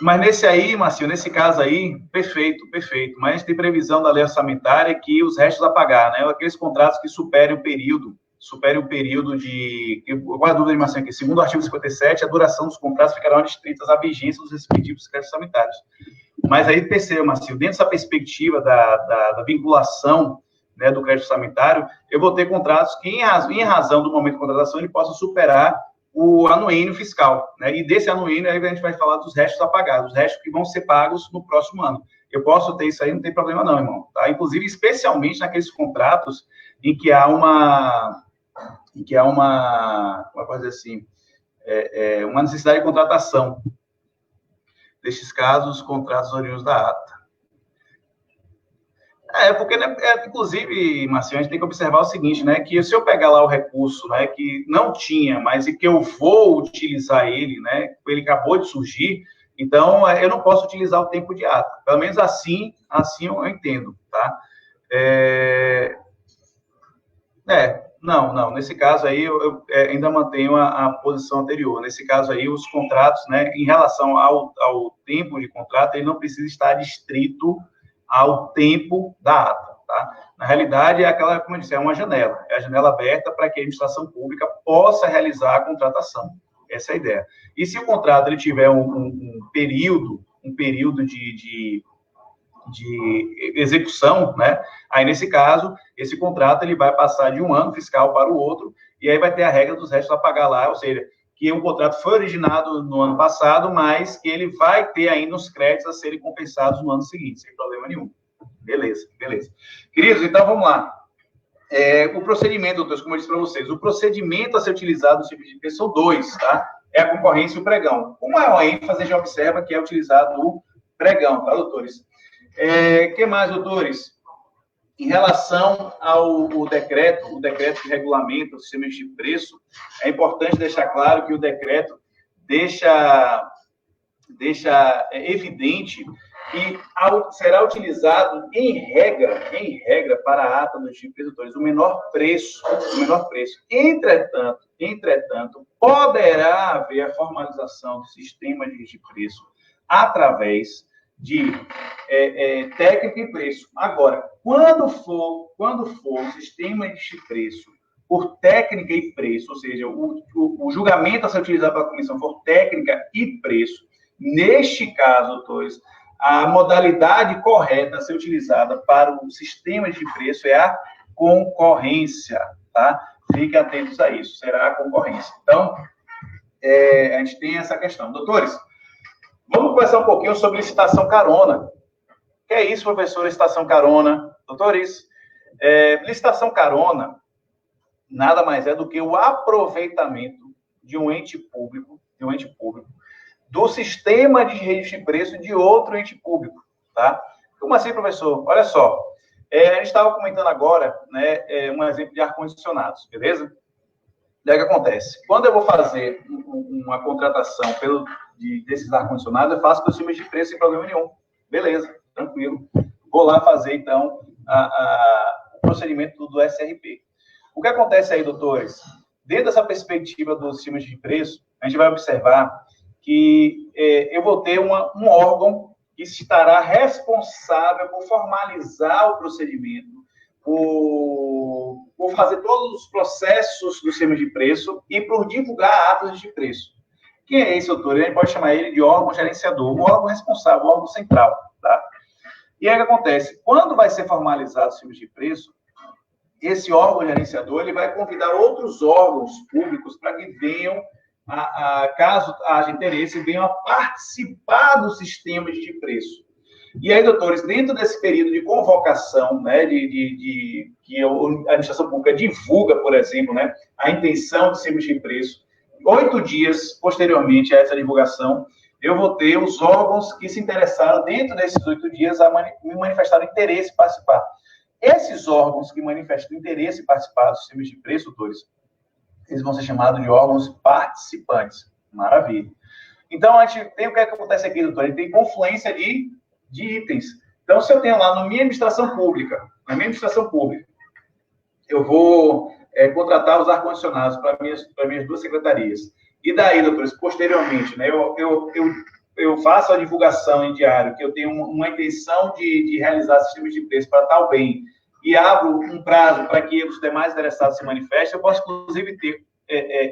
mas nesse caso aí, perfeito. Mas tem previsão da lei orçamentária que os restos a pagar, né? Aqueles contratos que superem o período de... Qual é a dúvida, Marcinho, aqui? Segundo o artigo 57, a duração dos contratos ficarão restritas à vigência dos respectivos créditos orçamentários. Mas aí, perceba, Marcinho, dentro dessa perspectiva da vinculação, né, do crédito orçamentário, eu vou ter contratos que, em razão do momento de contratação, ele possa superar o anuênio fiscal, né? E desse anuênio, aí a gente vai falar dos restos a pagar, os restos que vão ser pagos no próximo ano. Eu posso ter isso aí, não tem problema não, irmão, tá? Inclusive, especialmente naqueles contratos em que há uma como é que eu vou dizer assim, uma necessidade de contratação. Destes casos, os contratos oriundos da ata. Porque, né, inclusive, Marcinho, a gente tem que observar o seguinte, né, que se eu pegar lá o recurso, né, que não tinha, mas e que eu vou utilizar ele, né, ele acabou de surgir, então eu não posso utilizar o tempo de ata. Pelo menos assim eu entendo, tá? Não, nesse caso aí eu ainda mantenho a posição anterior. Nesse caso aí, os contratos, né, em relação ao tempo de contrato, ele não precisa estar restrito ao tempo da ata, tá? Na realidade, é aquela, como eu disse, é uma janela. É a janela aberta para que a administração pública possa realizar a contratação. Essa é a ideia. E se o contrato ele tiver um período de execução, né? Aí, nesse caso, esse contrato ele vai passar de um ano fiscal para o outro, e aí vai ter a regra dos restos a pagar lá, ou seja, que o contrato foi originado no ano passado, mas que ele vai ter ainda os créditos a serem compensados no ano seguinte, sem problema nenhum. Beleza. Queridos, então vamos lá. O procedimento, doutores, como eu disse para vocês, o procedimento a ser utilizado no CPGP são dois, tá? É a concorrência e o pregão. Com maior ênfase, a gente observa que é utilizado o pregão, tá, doutores? Que mais, doutores? Em relação ao decreto que regulamenta o sistema de preço, é importante deixar claro que o decreto deixa evidente que será utilizado, em regra, para a ata dos distribuidores, o menor preço. Entretanto, poderá haver a formalização do sistema de preço através de técnica e preço. Agora, quando for o sistema de preço por técnica e preço, ou seja, o julgamento a ser utilizado pela comissão for técnica e preço, neste caso, doutores, a modalidade correta a ser utilizada para o sistema de preço é a concorrência, tá? Fiquem atentos a isso, será a concorrência. Então, a gente tem essa questão. Doutores, vamos conversar um pouquinho sobre licitação carona. O que é isso, professor, licitação carona? Doutores, licitação carona nada mais é do que o aproveitamento de um ente público, do sistema de registro de preço de outro ente público, tá? Como assim, professor? Olha só, a gente estava comentando agora, né, um exemplo de ar-condicionados, beleza? Daí o que acontece? Quando eu vou fazer uma contratação desses ar-condicionados, eu faço pelo sistema de preço sem problema nenhum. Beleza, tranquilo. Vou lá fazer, então, o procedimento do SRP. O que acontece aí, doutores? Dentro dessa perspectiva do sistema de preço, a gente vai observar que eu vou ter um órgão que estará responsável por formalizar o procedimento, por fazer todos os processos do sistema de preço e por divulgar atos de preço. Quem é esse, doutor? A gente pode chamar ele de órgão gerenciador, o órgão responsável, o órgão central, tá? E aí o que acontece? Quando vai ser formalizado o sistema de preço, esse órgão gerenciador ele vai convidar outros órgãos públicos para que venham, caso haja interesse, venham a participar do sistema de preço. E aí, doutores, dentro desse período de convocação, né, que a administração pública divulga, por exemplo, né, a intenção de sistema de preço, 8 dias posteriormente a essa divulgação, eu vou ter os órgãos que se interessaram dentro desses 8 dias a manifestar interesse em participar. Esses órgãos que manifestam interesse em participar do sistema de preço, doutores, eles vão ser chamados de órgãos participantes. Maravilha. Então, a gente tem o que acontece aqui, doutor? A gente tem confluência de itens. Então, se eu tenho lá na minha administração pública, eu vou contratar os ar-condicionados para minhas 2 secretarias. E daí, doutores, posteriormente, né, eu faço a divulgação em diário, que eu tenho uma intenção de realizar sistemas de preço para tal bem, e abro um prazo para que os demais interessados se manifestem, eu posso, inclusive, ter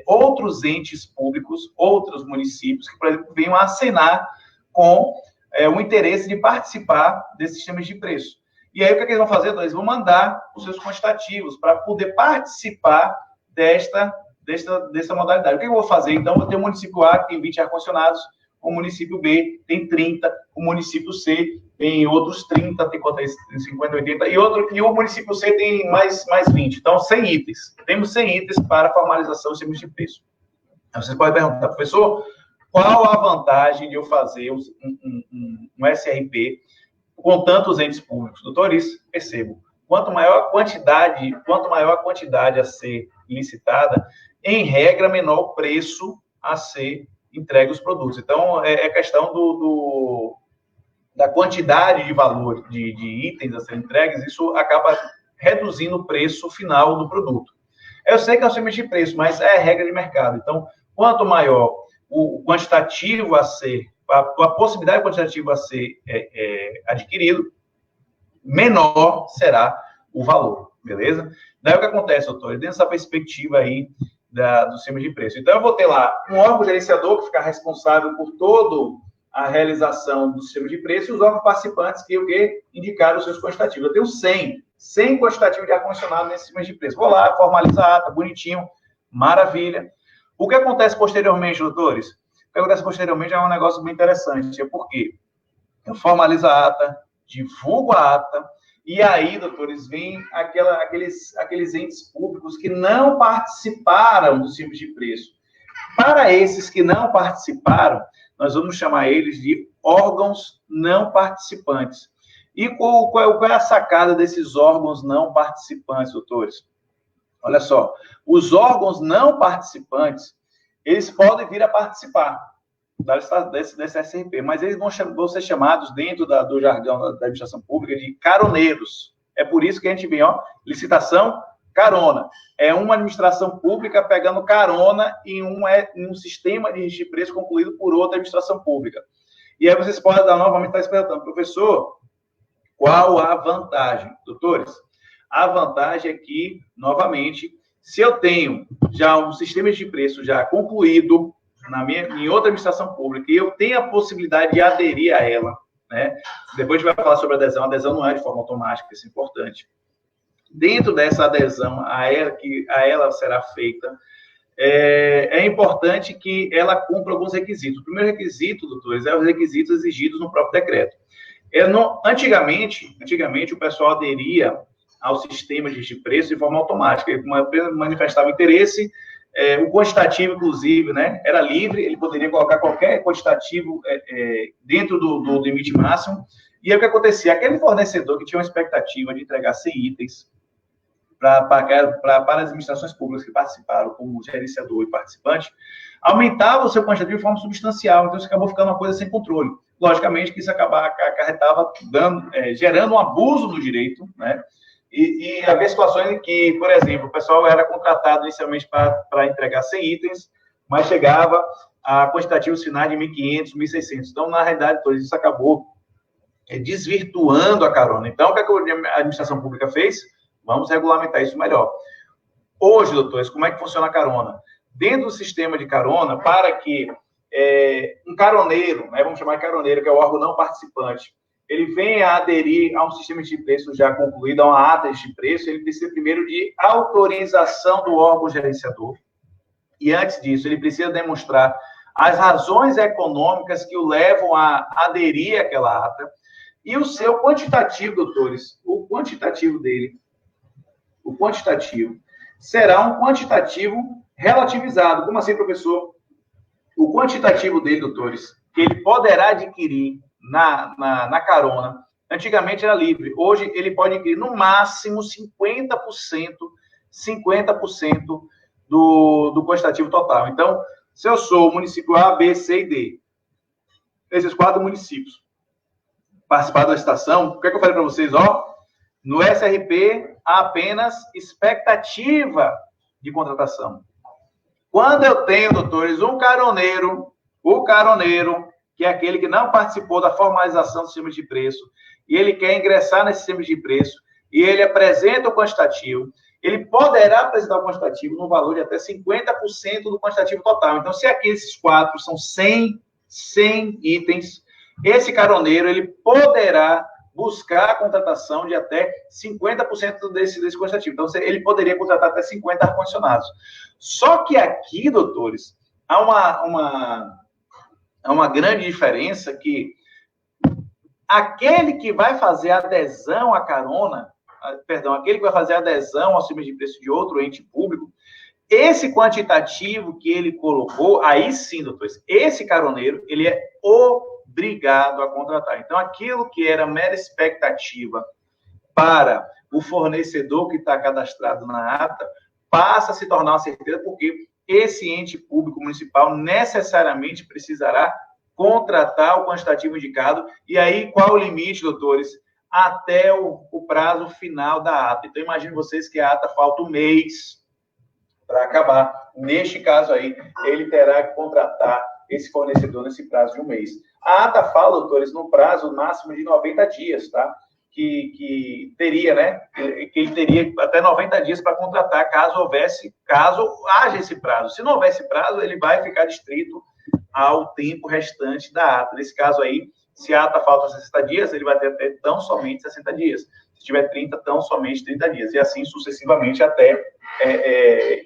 outros entes públicos, outros municípios, que, por exemplo, venham a acenar com o interesse de participar desses sistemas de preço. E aí, o que eles vão fazer? Eles vão mandar os seus quantitativos para poder participar dessa modalidade. O que eu vou fazer? Então, eu vou ter o município A, que tem 20 ar-condicionados, o município B tem 30, o município C tem outros 30, tem 50, 80, e o município C tem mais 20. Então, 100 itens. Temos 100 itens para a formalização do sistema de preço. Você pode perguntar, professor, qual a vantagem de eu fazer um SRP com tantos entes públicos? Doutores, percebo, quanto maior a quantidade a ser licitada, em regra, menor o preço a ser entregue os produtos. Então, é questão da quantidade de valor de itens a serem entregues, isso acaba reduzindo o preço final do produto. Eu sei que é um sistema de preço, mas é a regra de mercado. Então, quanto maior o quantitativo a ser, a possibilidade quantitativa a ser adquirido, menor será o valor, beleza? Daí o que acontece, doutor? Dentro dessa perspectiva aí do sistema de preço. Então, eu vou ter lá um órgão gerenciador que fica responsável por todo a realização do sistema de preço e os órgãos participantes que indicaram os seus quantitativos. Eu tenho 100 quantitativos de ar-condicionado nesse sistema de preço. Vou lá, formalizar a ata, bonitinho, maravilha. O que acontece posteriormente, doutores? O que acontece posteriormente é um negócio bem interessante. É porque eu formalizo a ata, divulgo a ata, e aí, doutores, vem aqueles entes públicos que não participaram do sistema de preço. Para esses que não participaram, nós vamos chamar eles de órgãos não participantes. E qual é a sacada desses órgãos não participantes, doutores? Olha só, os órgãos não participantes, eles podem vir a participar desse SRP, mas eles vão ser chamados, dentro do jargão da administração pública, de caroneiros. É por isso que a gente vem, licitação, carona. É uma administração pública pegando carona em um sistema de registro de preço concluído por outra administração pública. E aí vocês podem novamente estar perguntando, professor, qual a vantagem? Doutores, a vantagem é que, novamente, se eu tenho já um sistema de preço já concluído em outra administração pública e eu tenho a possibilidade de aderir a ela, né? Depois a gente vai falar sobre adesão. A adesão não é de forma automática, isso é importante. Dentro dessa adesão a ela será feita, é importante que ela cumpra alguns requisitos. O primeiro requisito, doutores, é os requisitos exigidos no próprio decreto. Antigamente, o pessoal aderia ao sistema de preço de forma automática. Ele manifestava interesse, o quantitativo, inclusive, né, era livre, ele poderia colocar qualquer quantitativo dentro do limite máximo. E aí o que acontecia? Aquele fornecedor que tinha uma expectativa de entregar 100 itens para as administrações públicas que participaram, como gerenciador e participante, aumentava o seu quantitativo de forma substancial, então isso acabou ficando uma coisa sem controle. Logicamente que isso acarretava gerando um abuso do direito, né? E havia situações em que, por exemplo, o pessoal era contratado inicialmente para entregar 100 itens, mas chegava a quantitativos finais de 1.500, 1.600. Então, na realidade, isso acabou desvirtuando a carona. Então, o que a administração pública fez? Vamos regulamentar isso melhor. Hoje, doutores, como é que funciona a carona? Dentro do sistema de carona, para que um caroneiro, né, vamos chamar de caroneiro, que é o órgão não participante, ele venha a aderir a um sistema de preço já concluído, a uma ata de preço, ele precisa primeiro de autorização do órgão gerenciador. E antes disso, ele precisa demonstrar as razões econômicas que o levam a aderir àquela ata. E o seu quantitativo, doutores, o quantitativo dele, será um quantitativo relativizado. Como assim, professor? O quantitativo dele, doutores, que ele poderá adquirir na carona, antigamente era livre, hoje ele pode adquirir no máximo 50% do quantitativo total. Então, se eu sou o município A, B, C e D, esses 4 municípios participaram da licitação, o que é que eu falei para vocês? No SRP, há apenas expectativa de contratação. Quando eu tenho, doutores, o caroneiro, que é aquele que não participou da formalização do sistema de preço, e ele quer ingressar nesse sistema de preço, e ele apresenta o quantitativo, ele poderá apresentar o quantitativo no valor de até 50% do quantitativo total. Então, se aqui esses 4 são 100 itens, esse caroneiro, ele poderá buscar a contratação de até 50% desse quantitativo. Então, ele poderia contratar até 50 ar-condicionados. Só que aqui, doutores, há uma grande diferença que aquele que vai fazer adesão à carona, aquele que vai fazer adesão ao sistema de preço de outro ente público, Esse quantitativo que ele colocou, aí sim, doutores, esse caroneiro, ele é obrigado a contratar. Então, aquilo que era mera expectativa para o fornecedor que está cadastrado na ata, passa a se tornar uma certeza, porque esse ente público municipal necessariamente precisará contratar o quantitativo indicado. E aí, qual o limite, doutores? Até o prazo final da ata. Então, imagine vocês que a ata falta um mês para acabar. Neste caso aí, ele terá que contratar esse fornecedor nesse prazo de um mês. A ata fala, doutores, no prazo máximo de 90 dias, tá? Que teria, né? Que ele teria até 90 dias para contratar, caso haja esse prazo. Se não houvesse prazo, ele vai ficar distrito ao tempo restante da ata. Nesse caso aí, se a ata falta 60 dias, ele vai ter até tão somente 60 dias. Se tiver 30, tão somente 30 dias. E assim sucessivamente até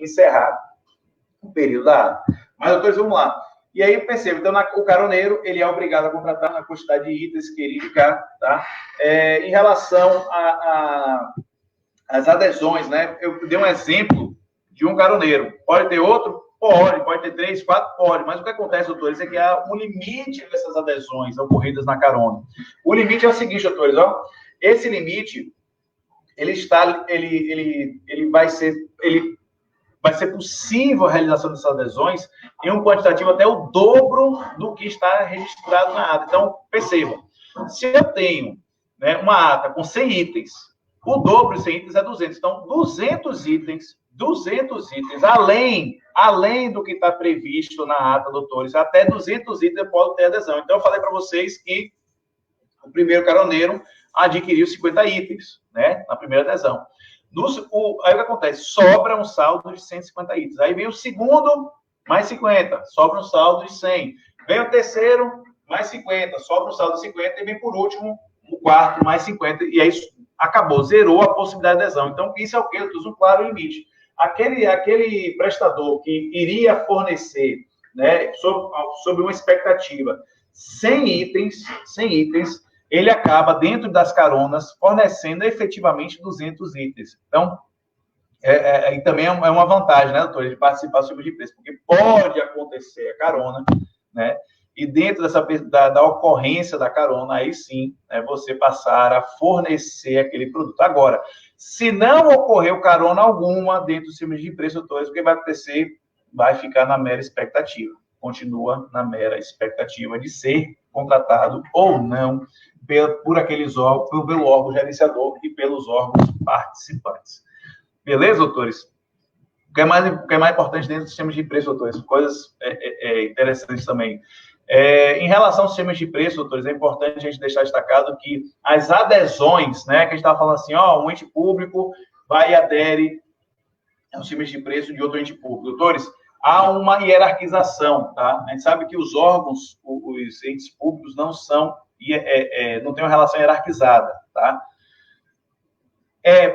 encerrar o período da ata. Mas, doutores, vamos lá. E aí, perceba, então, o caroneiro, ele é obrigado a contratar na quantidade de itens que ele indicar, tá? Em relação às adesões, né? Eu dei um exemplo de um caroneiro. Pode ter outro? Pode ter 3, 4? Pode. Mas o que acontece, doutores, é que há um limite dessas adesões ocorridas na carona. O limite é o seguinte, doutores, ó. Esse limite, vai ser possível a realização dessas adesões em um quantitativo até o dobro do que está registrado na ata. Então, percebam, se eu tenho, né, uma ata com 100 itens, o dobro de 100 itens é 200. Então, 200 itens, além do que está previsto na ata, doutores, até 200 itens eu posso ter adesão. Então, eu falei para vocês que o primeiro caroneiro adquiriu 50 itens, né, na primeira adesão. Aí o que acontece? Sobra um saldo de 150 itens. Aí vem o segundo, mais 50, sobra um saldo de 100. Vem o terceiro, mais 50, sobra um saldo de 50. E vem, por último, o quarto, mais 50. E aí acabou, zerou a possibilidade de adesão. Então, isso é o quê? Um claro limite. Aquele prestador que iria fornecer, né, sob uma expectativa, 100 itens, ele acaba, dentro das caronas, fornecendo efetivamente 200 itens. Então, e também é uma vantagem, né, doutor, de participar do subsídio de preço, porque pode acontecer a carona, né, e dentro da ocorrência da carona, aí sim, né, você passar a fornecer aquele produto. Agora, se não ocorreu carona alguma dentro do subsídio de preço, doutores, o que vai acontecer? Vai ficar na mera expectativa. Continua na mera expectativa de ser contratado ou não por aqueles órgãos, pelo órgão gerenciador e pelos órgãos participantes. Beleza, doutores? O que é mais importante dentro do sistema de preço, doutores? Coisas interessantes também. Em relação aos sistemas de preço, doutores, é importante a gente deixar destacado que as adesões, né, que a gente estava falando assim, ó, um ente público vai e adere aos sistemas de preço de outro ente público. Doutores, há uma hierarquização, tá? A gente sabe que os órgãos, os entes públicos não tem uma relação hierarquizada, tá?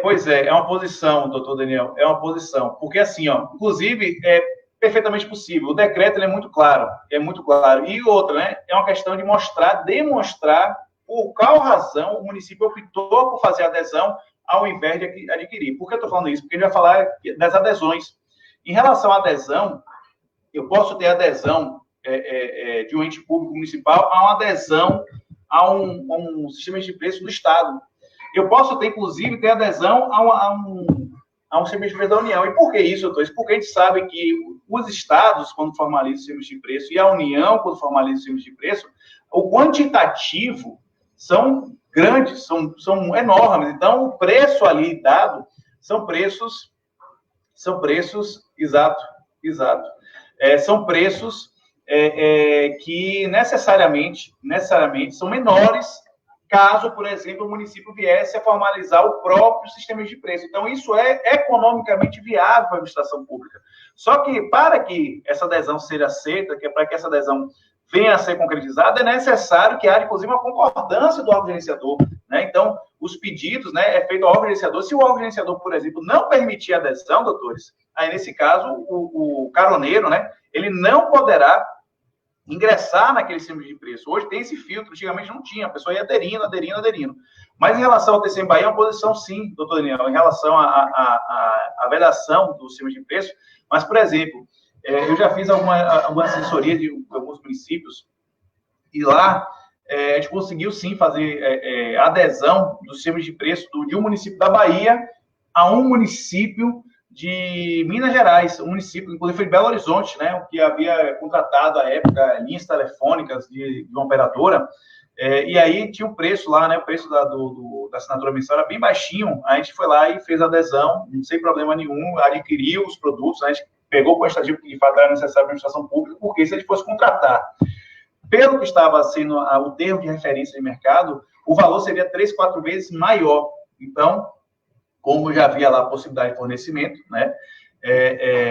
Pois é uma posição, doutor Daniel, é uma posição, porque assim, ó, inclusive, é perfeitamente possível, o decreto é muito claro, e outra, né, é uma questão de demonstrar por qual razão o município optou por fazer adesão ao invés de adquirir. Por que eu estou falando isso? Porque a gente vai falar das adesões. Em relação à adesão, eu posso ter adesão de um ente público municipal a uma adesão a um sistema de preço do Estado. Eu posso ter, inclusive, ter adesão a um sistema de preço da União. E por que isso, doutor? Porque a gente sabe que os estados, quando formalizam o sistema de preço, e a União, quando formaliza o sistema de preço, o quantitativo são grandes, são enormes. Então, o preço ali dado são preços, exato. São preços que necessariamente são menores caso, por exemplo, o município viesse a formalizar o próprio sistema de preço. Então, isso é economicamente viável para a administração pública. Só que, para que essa adesão seja aceita, para que essa adesão venha a ser concretizada, é necessário que haja, inclusive, uma concordância do órgão gerenciador, né? Então, os pedidos, né, é feito ao órgão gerenciador. Se o órgão gerenciador, por exemplo, não permitir a adesão, doutores, aí, nesse caso, o caroneiro, né, ele não poderá ingressar naquele sistema de preço. Hoje tem esse filtro, antigamente não tinha, a pessoa ia aderindo. Mas em relação ao TCM Bahia, é uma posição sim, doutor Daniel, em relação à vedação do sistema de preço. Mas, por exemplo, eu já fiz alguma assessoria de alguns municípios e lá a gente conseguiu sim fazer adesão do sistema de preço de um município da Bahia a um município de Minas Gerais, um município, inclusive foi Belo Horizonte, né, que havia contratado à época linhas telefônicas de uma operadora, e aí tinha um preço lá, né, o preço da assinatura mensal era bem baixinho, a gente foi lá e fez a adesão, sem problema nenhum, adquiriu os produtos, a gente pegou com a estatística que de fato era necessário para a administração pública, porque se a gente fosse contratar, pelo que estava sendo o termo de referência de mercado, o valor seria 3, 4 vezes maior. Então, como já havia lá a possibilidade de fornecimento, né,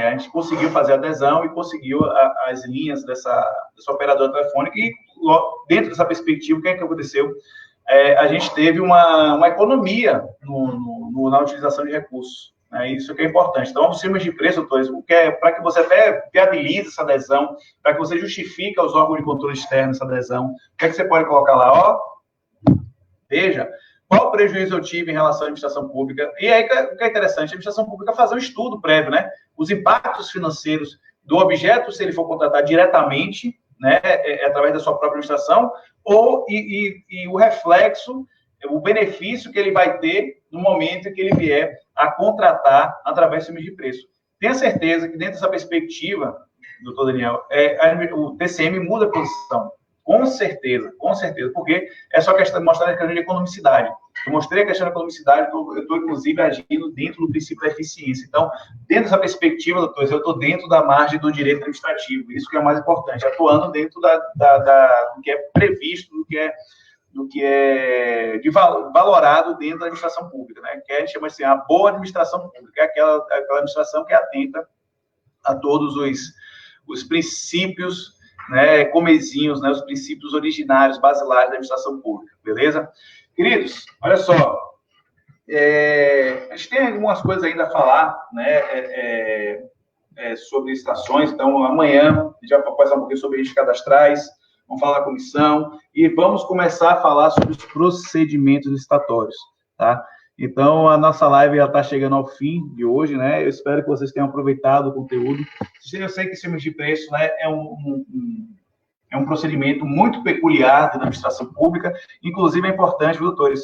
a gente conseguiu fazer a adesão e conseguiu as linhas dessa operadora telefônica e, dentro dessa perspectiva, o que é que aconteceu? A gente teve uma economia na utilização de recursos. Né, isso que é importante. Então, os sistemas de preço, doutores, para que você até viabilize essa adesão, para que você justifique aos órgãos de controle externo essa adesão, o que é que você pode colocar lá? Ó, veja, qual prejuízo eu tive em relação à administração pública? E aí, o que é interessante, a administração pública fazer um estudo prévio, né? Os impactos financeiros do objeto, se ele for contratado diretamente, né, através da sua própria administração, e o reflexo, o benefício que ele vai ter no momento em que ele vier a contratar através do sistema de preço. Tenha certeza que, dentro dessa perspectiva, doutor Daniel, o TCM muda a posição. Com certeza, porque é só questão de mostrar a questão de economicidade. Eu mostrei a questão da economicidade, eu estou, inclusive, agindo dentro do princípio da eficiência. Então, dentro dessa perspectiva, doutores, eu estou dentro da margem do direito administrativo, isso que é o mais importante, atuando dentro do que é previsto, do que é valorado dentro da administração pública, né? Que a gente chama assim, a boa administração pública, é aquela administração que é atenta a todos os princípios, né, comezinhos, né, os princípios originários, basilares da administração pública, beleza? Queridos, olha só, a gente tem algumas coisas ainda a falar, né, sobre licitações, então amanhã a gente vai passar um pouquinho sobre registros cadastrais, vamos falar da comissão, e vamos começar a falar sobre os procedimentos licitatórios, tá? Então, a nossa live está chegando ao fim de hoje, né? Eu espero que vocês tenham aproveitado o conteúdo. Eu sei que o sistema de preço, né, é um procedimento muito peculiar da administração pública, inclusive é importante, viu, doutores?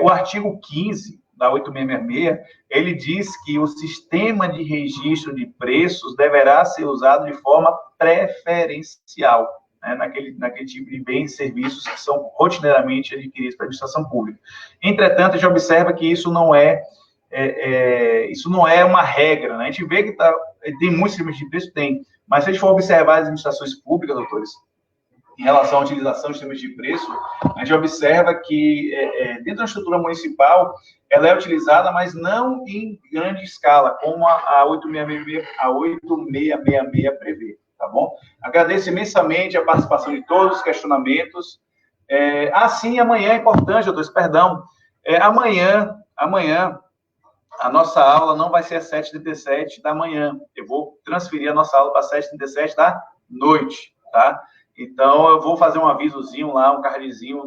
O artigo 15 da 8666, ele diz que o sistema de registro de preços deverá ser usado de forma preferencial, né, naquele tipo de bens e serviços que são rotineiramente adquiridos pela administração pública. Entretanto, a gente observa que isso não é uma regra, né? A gente vê que tem muitos sistemas de preço, mas se a gente for observar as administrações públicas, doutores, em relação à utilização de sistemas de preço, a gente observa que dentro da estrutura municipal, ela é utilizada, mas não em grande escala, como a 8666 prevê. Tá bom? Agradeço imensamente a participação de todos, os questionamentos. Sim, amanhã é importante, doutores, perdão. Amanhã, a nossa aula não vai ser às 7h37 da manhã. Eu vou transferir a nossa aula para 7h37 da noite, tá? Então, eu vou fazer um avisozinho lá, um cardzinho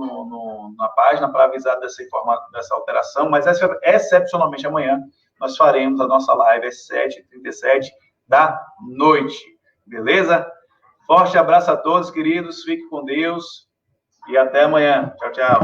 na página para avisar dessa alteração, mas excepcionalmente amanhã nós faremos a nossa live às 7h37 da noite. Beleza? Forte abraço a todos, queridos. Fique com Deus. E até amanhã. Tchau, tchau.